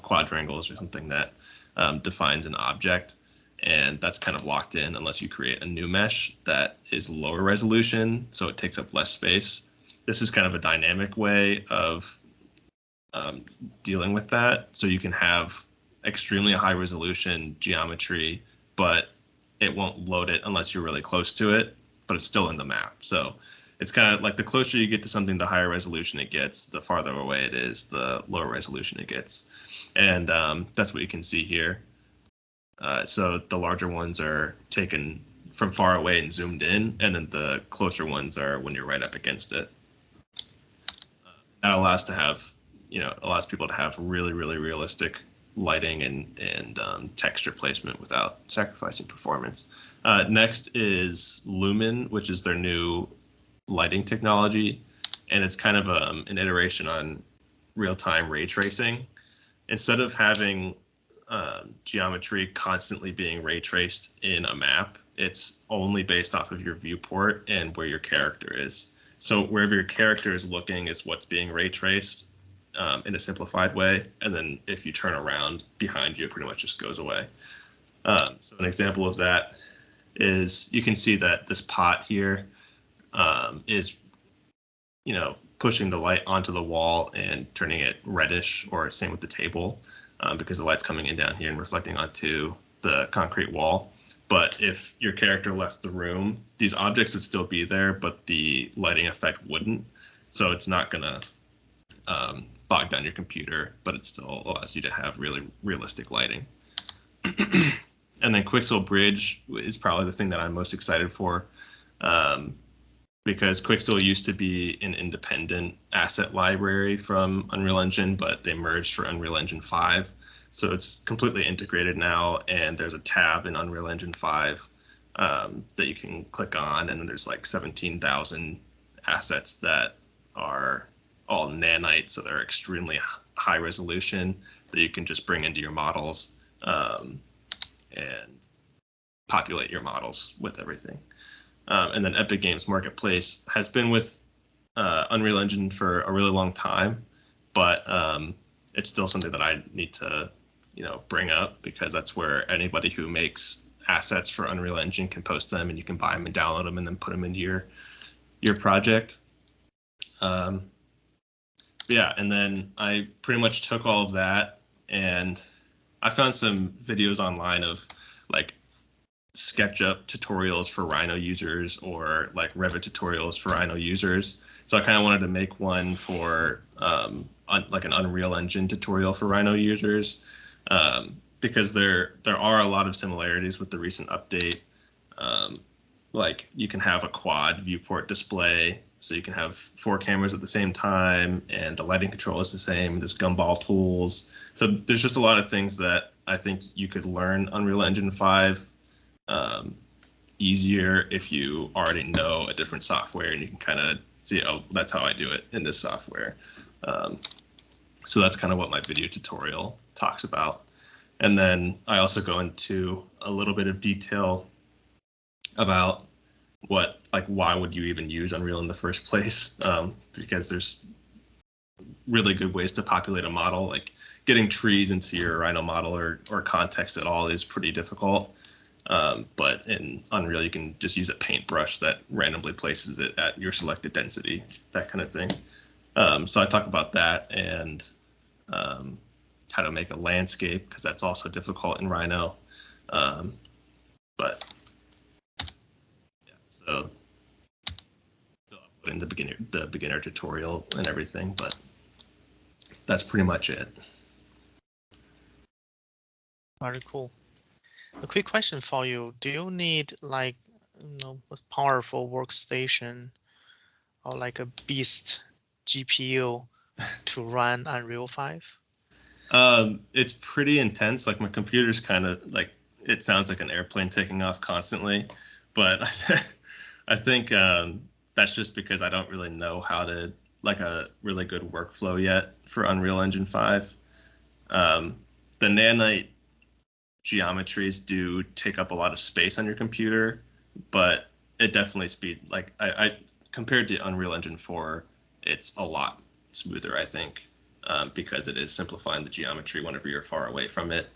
quadrangles or something that defines an object, and that's kind of locked in unless you create a new mesh that is lower resolution, so it takes up less space. This is kind of a dynamic way of dealing with that, so you can have extremely high resolution geometry, but it won't load it unless you're really close to it, but it's still in the map. So it's kind of like the closer you get to something, the higher resolution it gets. The farther away it is, the lower resolution it gets. And that's what you can see here. So the larger ones are taken from far away and zoomed in, and then the closer ones are when you're right up against it. That allows people to have really, really realistic lighting and texture placement without sacrificing performance. Next is Lumen, which is their new lighting technology, and it's kind of an iteration on real-time ray tracing. Instead of having geometry constantly being ray traced in a map, it's only based off of your viewport and where your character is. So wherever your character is looking is what's being ray traced in a simplified way, and then if you turn around behind you, it pretty much just goes away. So an example of that is you can see that this pot here is pushing the light onto the wall and turning it reddish, or same with the table, because the light's coming in down here and reflecting onto the concrete wall. But if your character left the room, these objects would still be there, but the lighting effect wouldn't. So it's not gonna bog down your computer, but it still allows you to have really realistic lighting. And then Quixel Bridge is probably the thing that I'm most excited for, because Quixel used to be an independent asset library from Unreal Engine, but they merged for Unreal Engine 5. So it's completely integrated now, and there's a tab in Unreal Engine 5 that you can click on, and then there's like 17,000 assets that are all nanite, so they're extremely high resolution that you can just bring into your models and populate your models with everything. And then Epic Games Marketplace has been with Unreal Engine for a really long time, but it's still something that I need to, bring up, because that's where anybody who makes assets for Unreal Engine can post them, and you can buy them and download them and then put them into your project. Yeah, and then I pretty much took all of that, and I found some videos online of like SketchUp tutorials for Rhino users, or like Revit tutorials for Rhino users. So I kind of wanted to make one for like an Unreal Engine tutorial for Rhino users, because there are a lot of similarities with the recent update. Like you can have a quad viewport display, so you can have 4 cameras at the same time, and the lighting control is the same. There's gumball tools. So there's just a lot of things that I think you could learn Unreal Engine 5 easier if you already know a different software, and you can kind of see, oh, that's how I do it in this software. So that's kind of what my video tutorial talks about. And then I also go into a little bit of detail about why would you even use Unreal in the first place? Because there's really good ways to populate a model. Like getting trees into your Rhino model or context at all is pretty difficult. But in Unreal, you can just use a paintbrush that randomly places it at your selected density, that kind of thing. So I talk about that, and how to make a landscape, because that's also difficult in Rhino. But yeah, so I'll put in the beginner tutorial and everything, but that's pretty much it. Very cool. A quick question for you. Do you need like a powerful workstation or like a beast GPU to run Unreal 5? It's pretty intense. Like my computer's kind of like, it sounds like an airplane taking off constantly, but I think that's just because I don't really know how to like a really good workflow yet for Unreal Engine 5. The nanite geometries do take up a lot of space on your computer, but it definitely I compared to Unreal Engine 4, it's a lot smoother, I think, because it is simplifying the geometry whenever you're far away from it.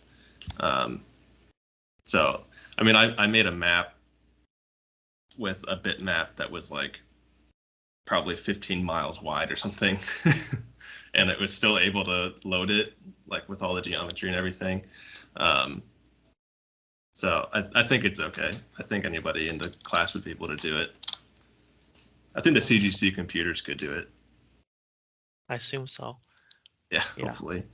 So, I mean, I made a map with a bitmap that was like probably 15 miles wide or something, and it was still able to load it like with all the geometry and everything. So I think it's okay. I think anybody in the class would be able to do it. I think the CGC computers could do it. I assume so. Yeah, hopefully.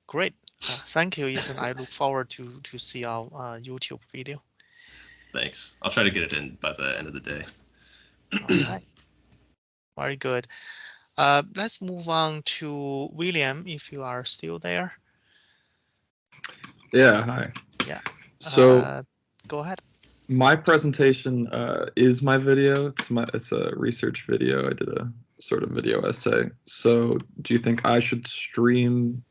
Great. Thank you, Ethan. I look forward to see our YouTube video. Thanks. I'll try to get it in by the end of the day. All right. Very good. Let's move on to William, if you are still there. Yeah, hi. Yeah. So go ahead. My presentation is my video. It's a research video. I did a sort of video essay. So do you think I should stream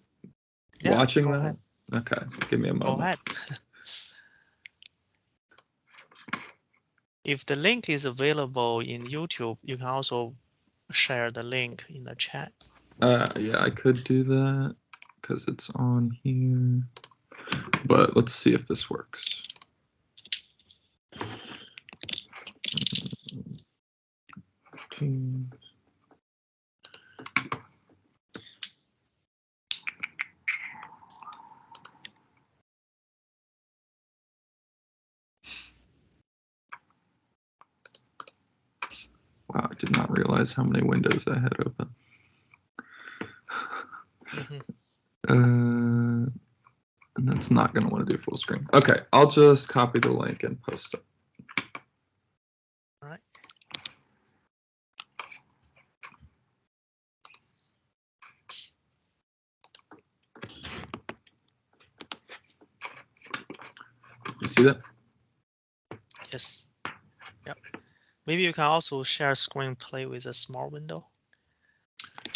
watching that? Ahead. Okay, give me a moment. Go ahead. If the link is available in YouTube, you can also share the link in the chat. Yeah, I could do that because it's on here. But let's see if this works. Teams. Wow, I did not realize how many windows I had open. And that's not going to want to do full screen. Okay, I'll just copy the link and post it. All right. You see that? Yes. Yep. Maybe you can also share screen play with a small window.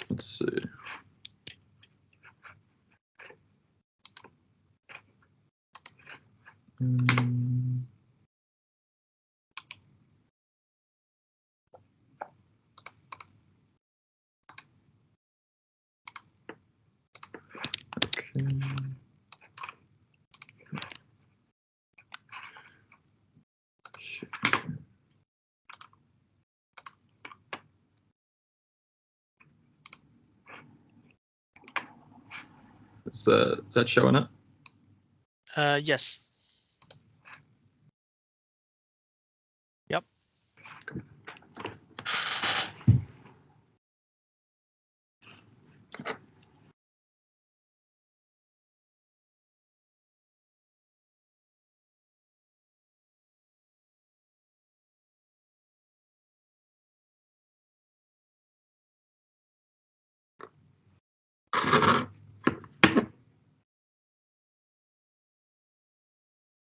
Let's see. Okay. Is that showing up? Yes. Yep.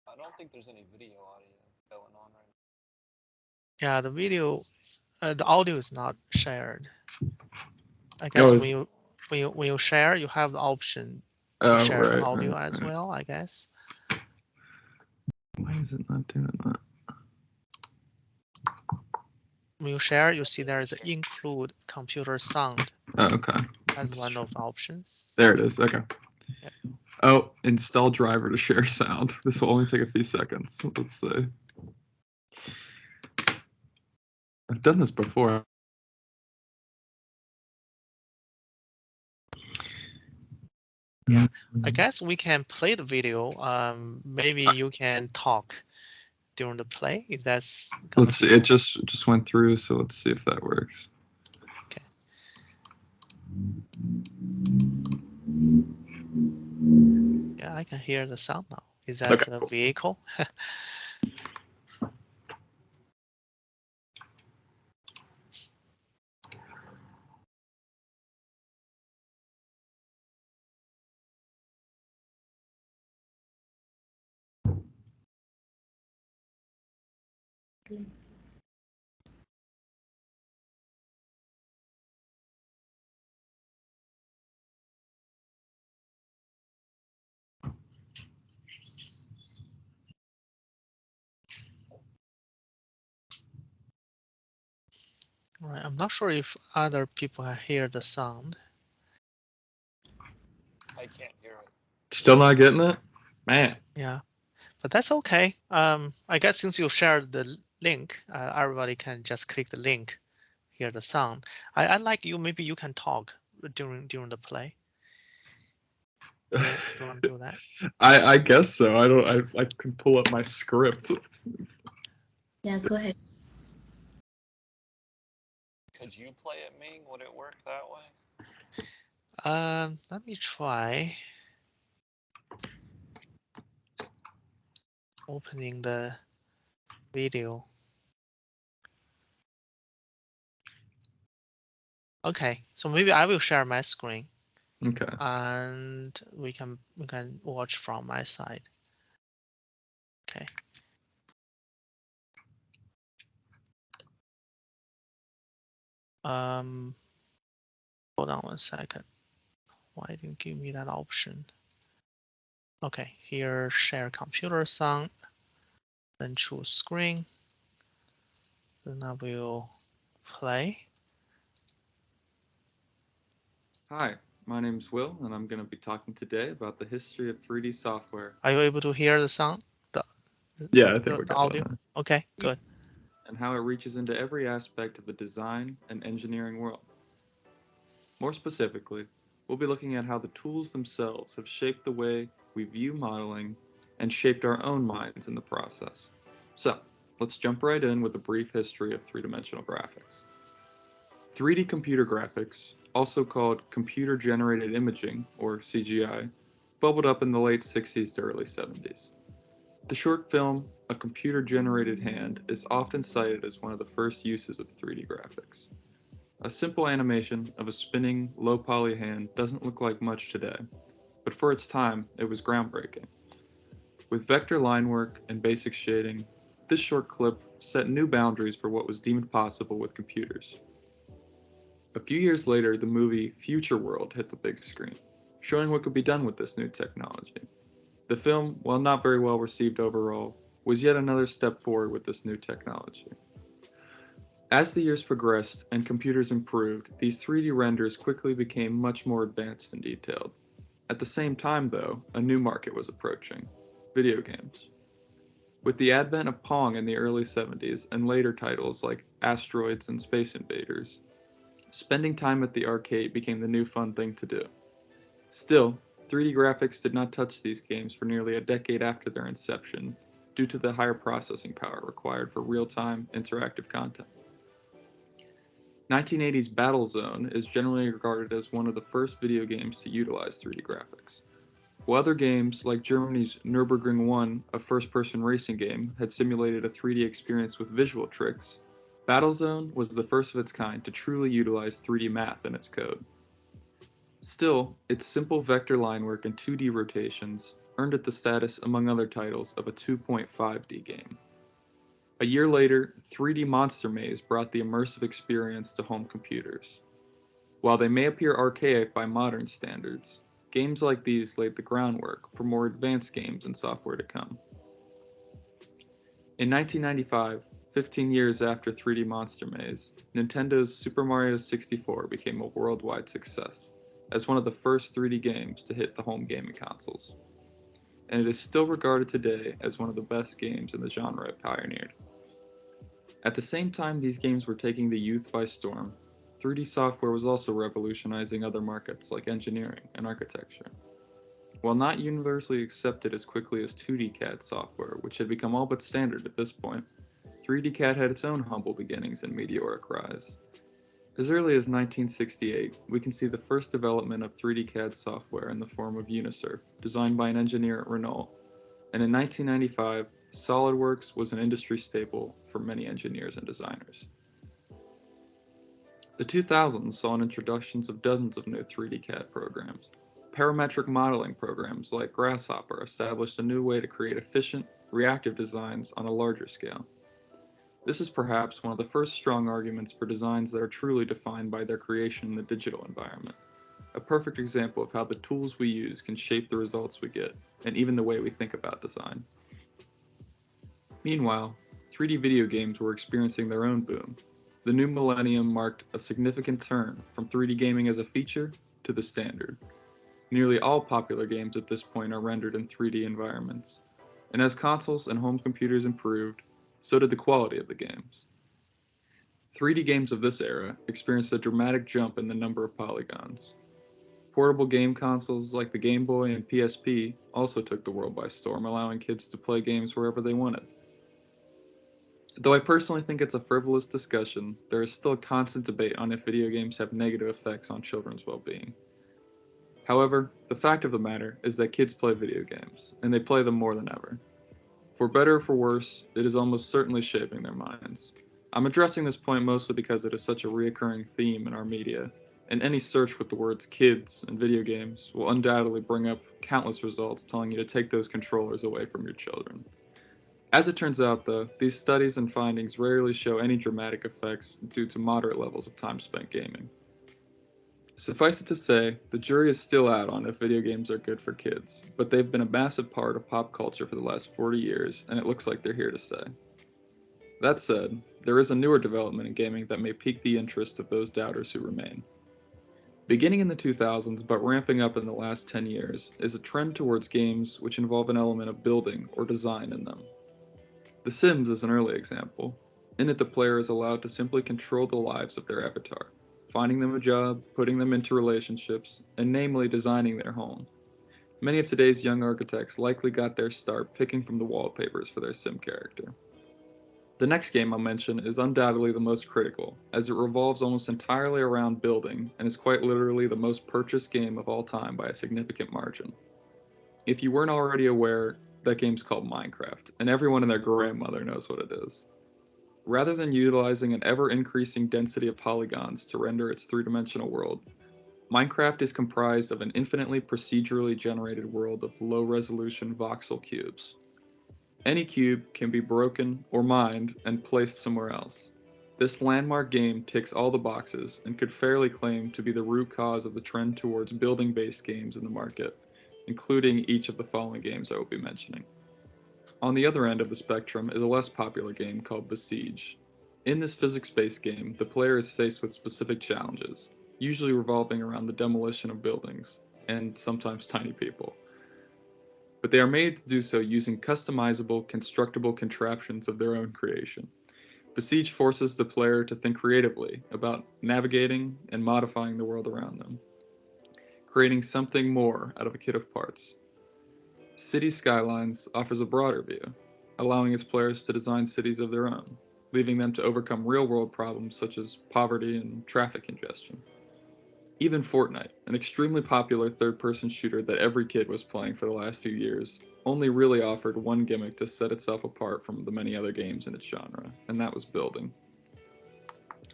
I don't think there's any video audio going on right now. Yeah, the video, the audio is not shared. I Oh, guess when you share, you have the option to share the audio as well, I guess. Why is it not doing that? When you share, you see there is an include computer sound Oh, okay. as one of the options. There it is. Okay. Yep. Oh, install driver to share sound. This will only take a few seconds. Let's see. I've done this before. Yeah, I guess we can play the video. Maybe you can talk during the play. If that's Let's see. It just went through, so let's see if that works. Okay. Yeah, I can hear the sound now. Is that Okay, a cool. vehicle? Right. I'm not sure if other people can hear the sound. I can't hear it. Still not getting it? Man. Yeah, but that's okay. I guess since you shared the link, everybody can just click the link, hear the sound. I like you. Maybe you can talk during the play. Do you want to do that? I guess so. I can pull up my script. Yeah, go ahead. Could you play it, Ming? Would it work that way? Let me try opening the video. Okay, so maybe I will share my screen. Okay. And we can watch from my side. Okay. Hold on 1 second. Why didn't it give me that option? Okay, here share computer sound, then choose screen. Then I will play. Hi, my name's Will, and I'm going to be talking today about the history of 3D software. Are you able to hear the sound? Yeah, I think we the got audio. it on Okay, good. and how it reaches into every aspect of the design and engineering world. More specifically, we'll be looking at how the tools themselves have shaped the way we view modeling and shaped our own minds in the process. So, let's jump right in with a brief history of three-dimensional graphics. 3D computer graphics, also called computer-generated imaging, or CGI, bubbled up in the late 60s to early 70s. The short film, A Computer-Generated Hand, is often cited as one of the first uses of 3D graphics. A simple animation of a spinning, low-poly hand doesn't look like much today, but for its time, it was groundbreaking. With vector line work and basic shading, this short clip set new boundaries for what was deemed possible with computers. A few years later, the movie Future World hit the big screen, showing what could be done with this new technology. The film, while not very well received overall, was yet another step forward with this new technology. As the years progressed and computers improved, these 3D renders quickly became much more advanced and detailed. At the same time, though, a new market was approaching: video games. With the advent of Pong in the early 70s and later titles like Asteroids and Space Invaders, spending time at the arcade became the new fun thing to do. Still, 3D graphics did not touch these games for nearly a decade after their inception, due to the higher processing power required for real-time, interactive content. 1980's Battlezone is generally regarded as one of the first video games to utilize 3D graphics. While other games, like Germany's Nürburgring 1, a first-person racing game, had simulated a 3D experience with visual tricks, Battlezone was the first of its kind to truly utilize 3D math in its code. Still, its simple vector line work and 2D rotations earned it the status, among other titles, of a 2.5D game. A year later, 3D Monster Maze brought the immersive experience to home computers. While they may appear archaic by modern standards, games like these laid the groundwork for more advanced games and software to come. In 1995, 15 years after 3D Monster Maze, Nintendo's Super Mario 64 became a worldwide success, as one of the first 3D games to hit the home gaming consoles. And it is still regarded today as one of the best games in the genre it pioneered. At the same time these games were taking the youth by storm, 3D software was also revolutionizing other markets like engineering and architecture. While not universally accepted as quickly as 2D CAD software, which had become all but standard at this point, 3D CAD had its own humble beginnings and meteoric rise. As early as 1968, we can see the first development of 3D CAD software in the form of Unisurf, designed by an engineer at Renault, and in 1995, SolidWorks was an industry staple for many engineers and designers. The 2000s saw an introduction of dozens of new 3D CAD programs. Parametric modeling programs like Grasshopper established a new way to create efficient, reactive designs on a larger scale. This is perhaps one of the first strong arguments for designs that are truly defined by their creation in the digital environment. A perfect example of how the tools we use can shape the results we get, and even the way we think about design. Meanwhile, 3D video games were experiencing their own boom. The new millennium marked a significant turn from 3D gaming as a feature to the standard. Nearly all popular games at this point are rendered in 3D environments, and as consoles and home computers improved, so did the quality of the games. 3D games of this era experienced a dramatic jump in the number of polygons. Portable game consoles like the Game Boy and PSP also took the world by storm, allowing kids to play games wherever they wanted. Though I personally think it's a frivolous discussion, there is still a constant debate on if video games have negative effects on children's well-being. However, the fact of the matter is that kids play video games, and they play them more than ever. For better or for worse, it is almost certainly shaping their minds. I'm addressing this point mostly because it is such a recurring theme in our media, and any search with the words kids and video games will undoubtedly bring up countless results telling you to take those controllers away from your children. As it turns out though, these studies and findings rarely show any dramatic effects due to moderate levels of time spent gaming. Suffice it to say, the jury is still out on if video games are good for kids, but they've been a massive part of pop culture for the last 40 years, and it looks like they're here to stay. That said, there is a newer development in gaming that may pique the interest of those doubters who remain. Beginning in the 2000s, but ramping up in the last 10 years, is a trend towards games which involve an element of building or design in them. The Sims is an early example. In it, the player is allowed to simply control the lives of their avatar, finding them a job, putting them into relationships, and namely designing their home. Many of today's young architects likely got their start picking from the wallpapers for their sim character. The next game I'll mention is undoubtedly the most critical, as it revolves almost entirely around building and is quite literally the most purchased game of all time by a significant margin. If you weren't already aware, that game's called Minecraft, and everyone and their grandmother knows what it is. Rather than utilizing an ever-increasing density of polygons to render its three-dimensional world, Minecraft is comprised of an infinitely procedurally generated world of low-resolution voxel cubes. Any cube can be broken or mined and placed somewhere else. This landmark game ticks all the boxes and could fairly claim to be the root cause of the trend towards building-based games in the market, including each of the following games I will be mentioning. On the other end of the spectrum is a less popular game called Besiege. In this physics-based game, the player is faced with specific challenges, usually revolving around the demolition of buildings, and sometimes tiny people. But they are made to do so using customizable, constructible contraptions of their own creation. Besiege forces the player to think creatively about navigating and modifying the world around them, creating something more out of a kit of parts. City Skylines offers a broader view, allowing its players to design cities of their own, leaving them to overcome real-world problems such as poverty and traffic congestion. Even Fortnite, an extremely popular third-person shooter that every kid was playing for the last few years, only really offered one gimmick to set itself apart from the many other games in its genre, and that was building.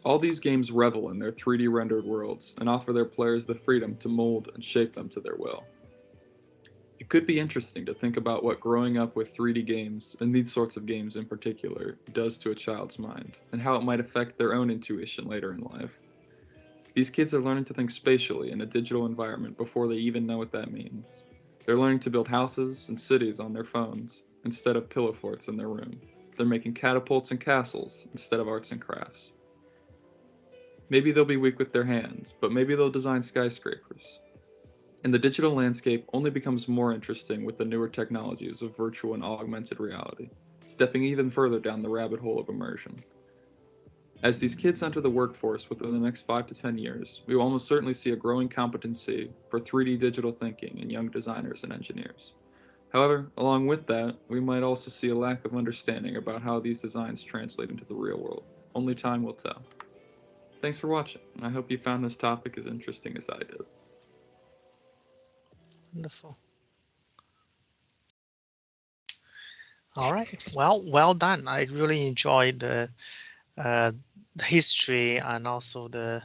All these games revel in their 3D rendered worlds and offer their players the freedom to mold and shape them to their will. It could be interesting to think about what growing up with 3D games, and these sorts of games in particular, does to a child's mind, and how it might affect their own intuition later in life. These kids are learning to think spatially in a digital environment before they even know what that means. They're learning to build houses and cities on their phones instead of pillow forts in their room. They're making catapults and castles instead of arts and crafts. Maybe they'll be weak with their hands, but maybe they'll design skyscrapers. And the digital landscape only becomes more interesting with the newer technologies of virtual and augmented reality, stepping even further down the rabbit hole of immersion. As these kids enter the workforce within the next 5 to 10 years, we will almost certainly see a growing competency for 3D digital thinking in young designers and engineers. However, along with that, we might also see a lack of understanding about how these designs translate into the real world. Only time will tell. Thanks for watching. I hope you found this topic as interesting as I did. Wonderful. All right. Well done. I really enjoyed the history and also the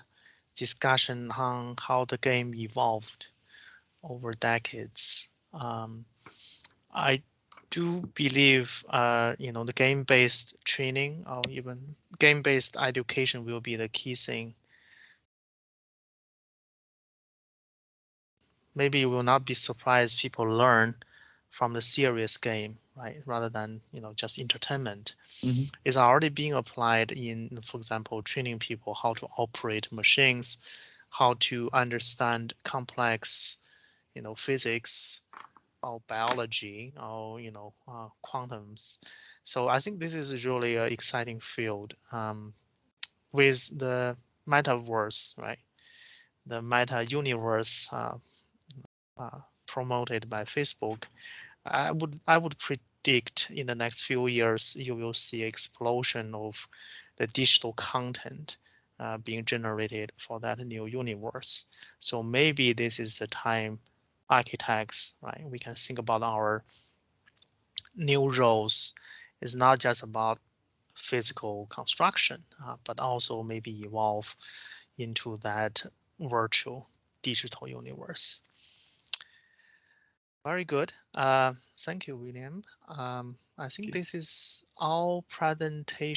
discussion on how the game evolved over decades. I do believe, the game-based training or even game-based education will be the key thing. Maybe you will not be surprised people learn from the serious game, right? Rather than, just entertainment. Mm-hmm. It's already being applied in, for example, training people how to operate machines, how to understand complex, physics or biology or, quantums. So I think this is really an exciting field with the metaverse, right? The meta universe promoted by Facebook. I would predict in the next few years you will see explosion of the digital content being generated for that new universe. So maybe this is the time architects, right? We can think about our new roles. It's not just about physical construction, but also maybe evolve into that virtual digital universe. Very good. Thank you, William. I think this is all presentation.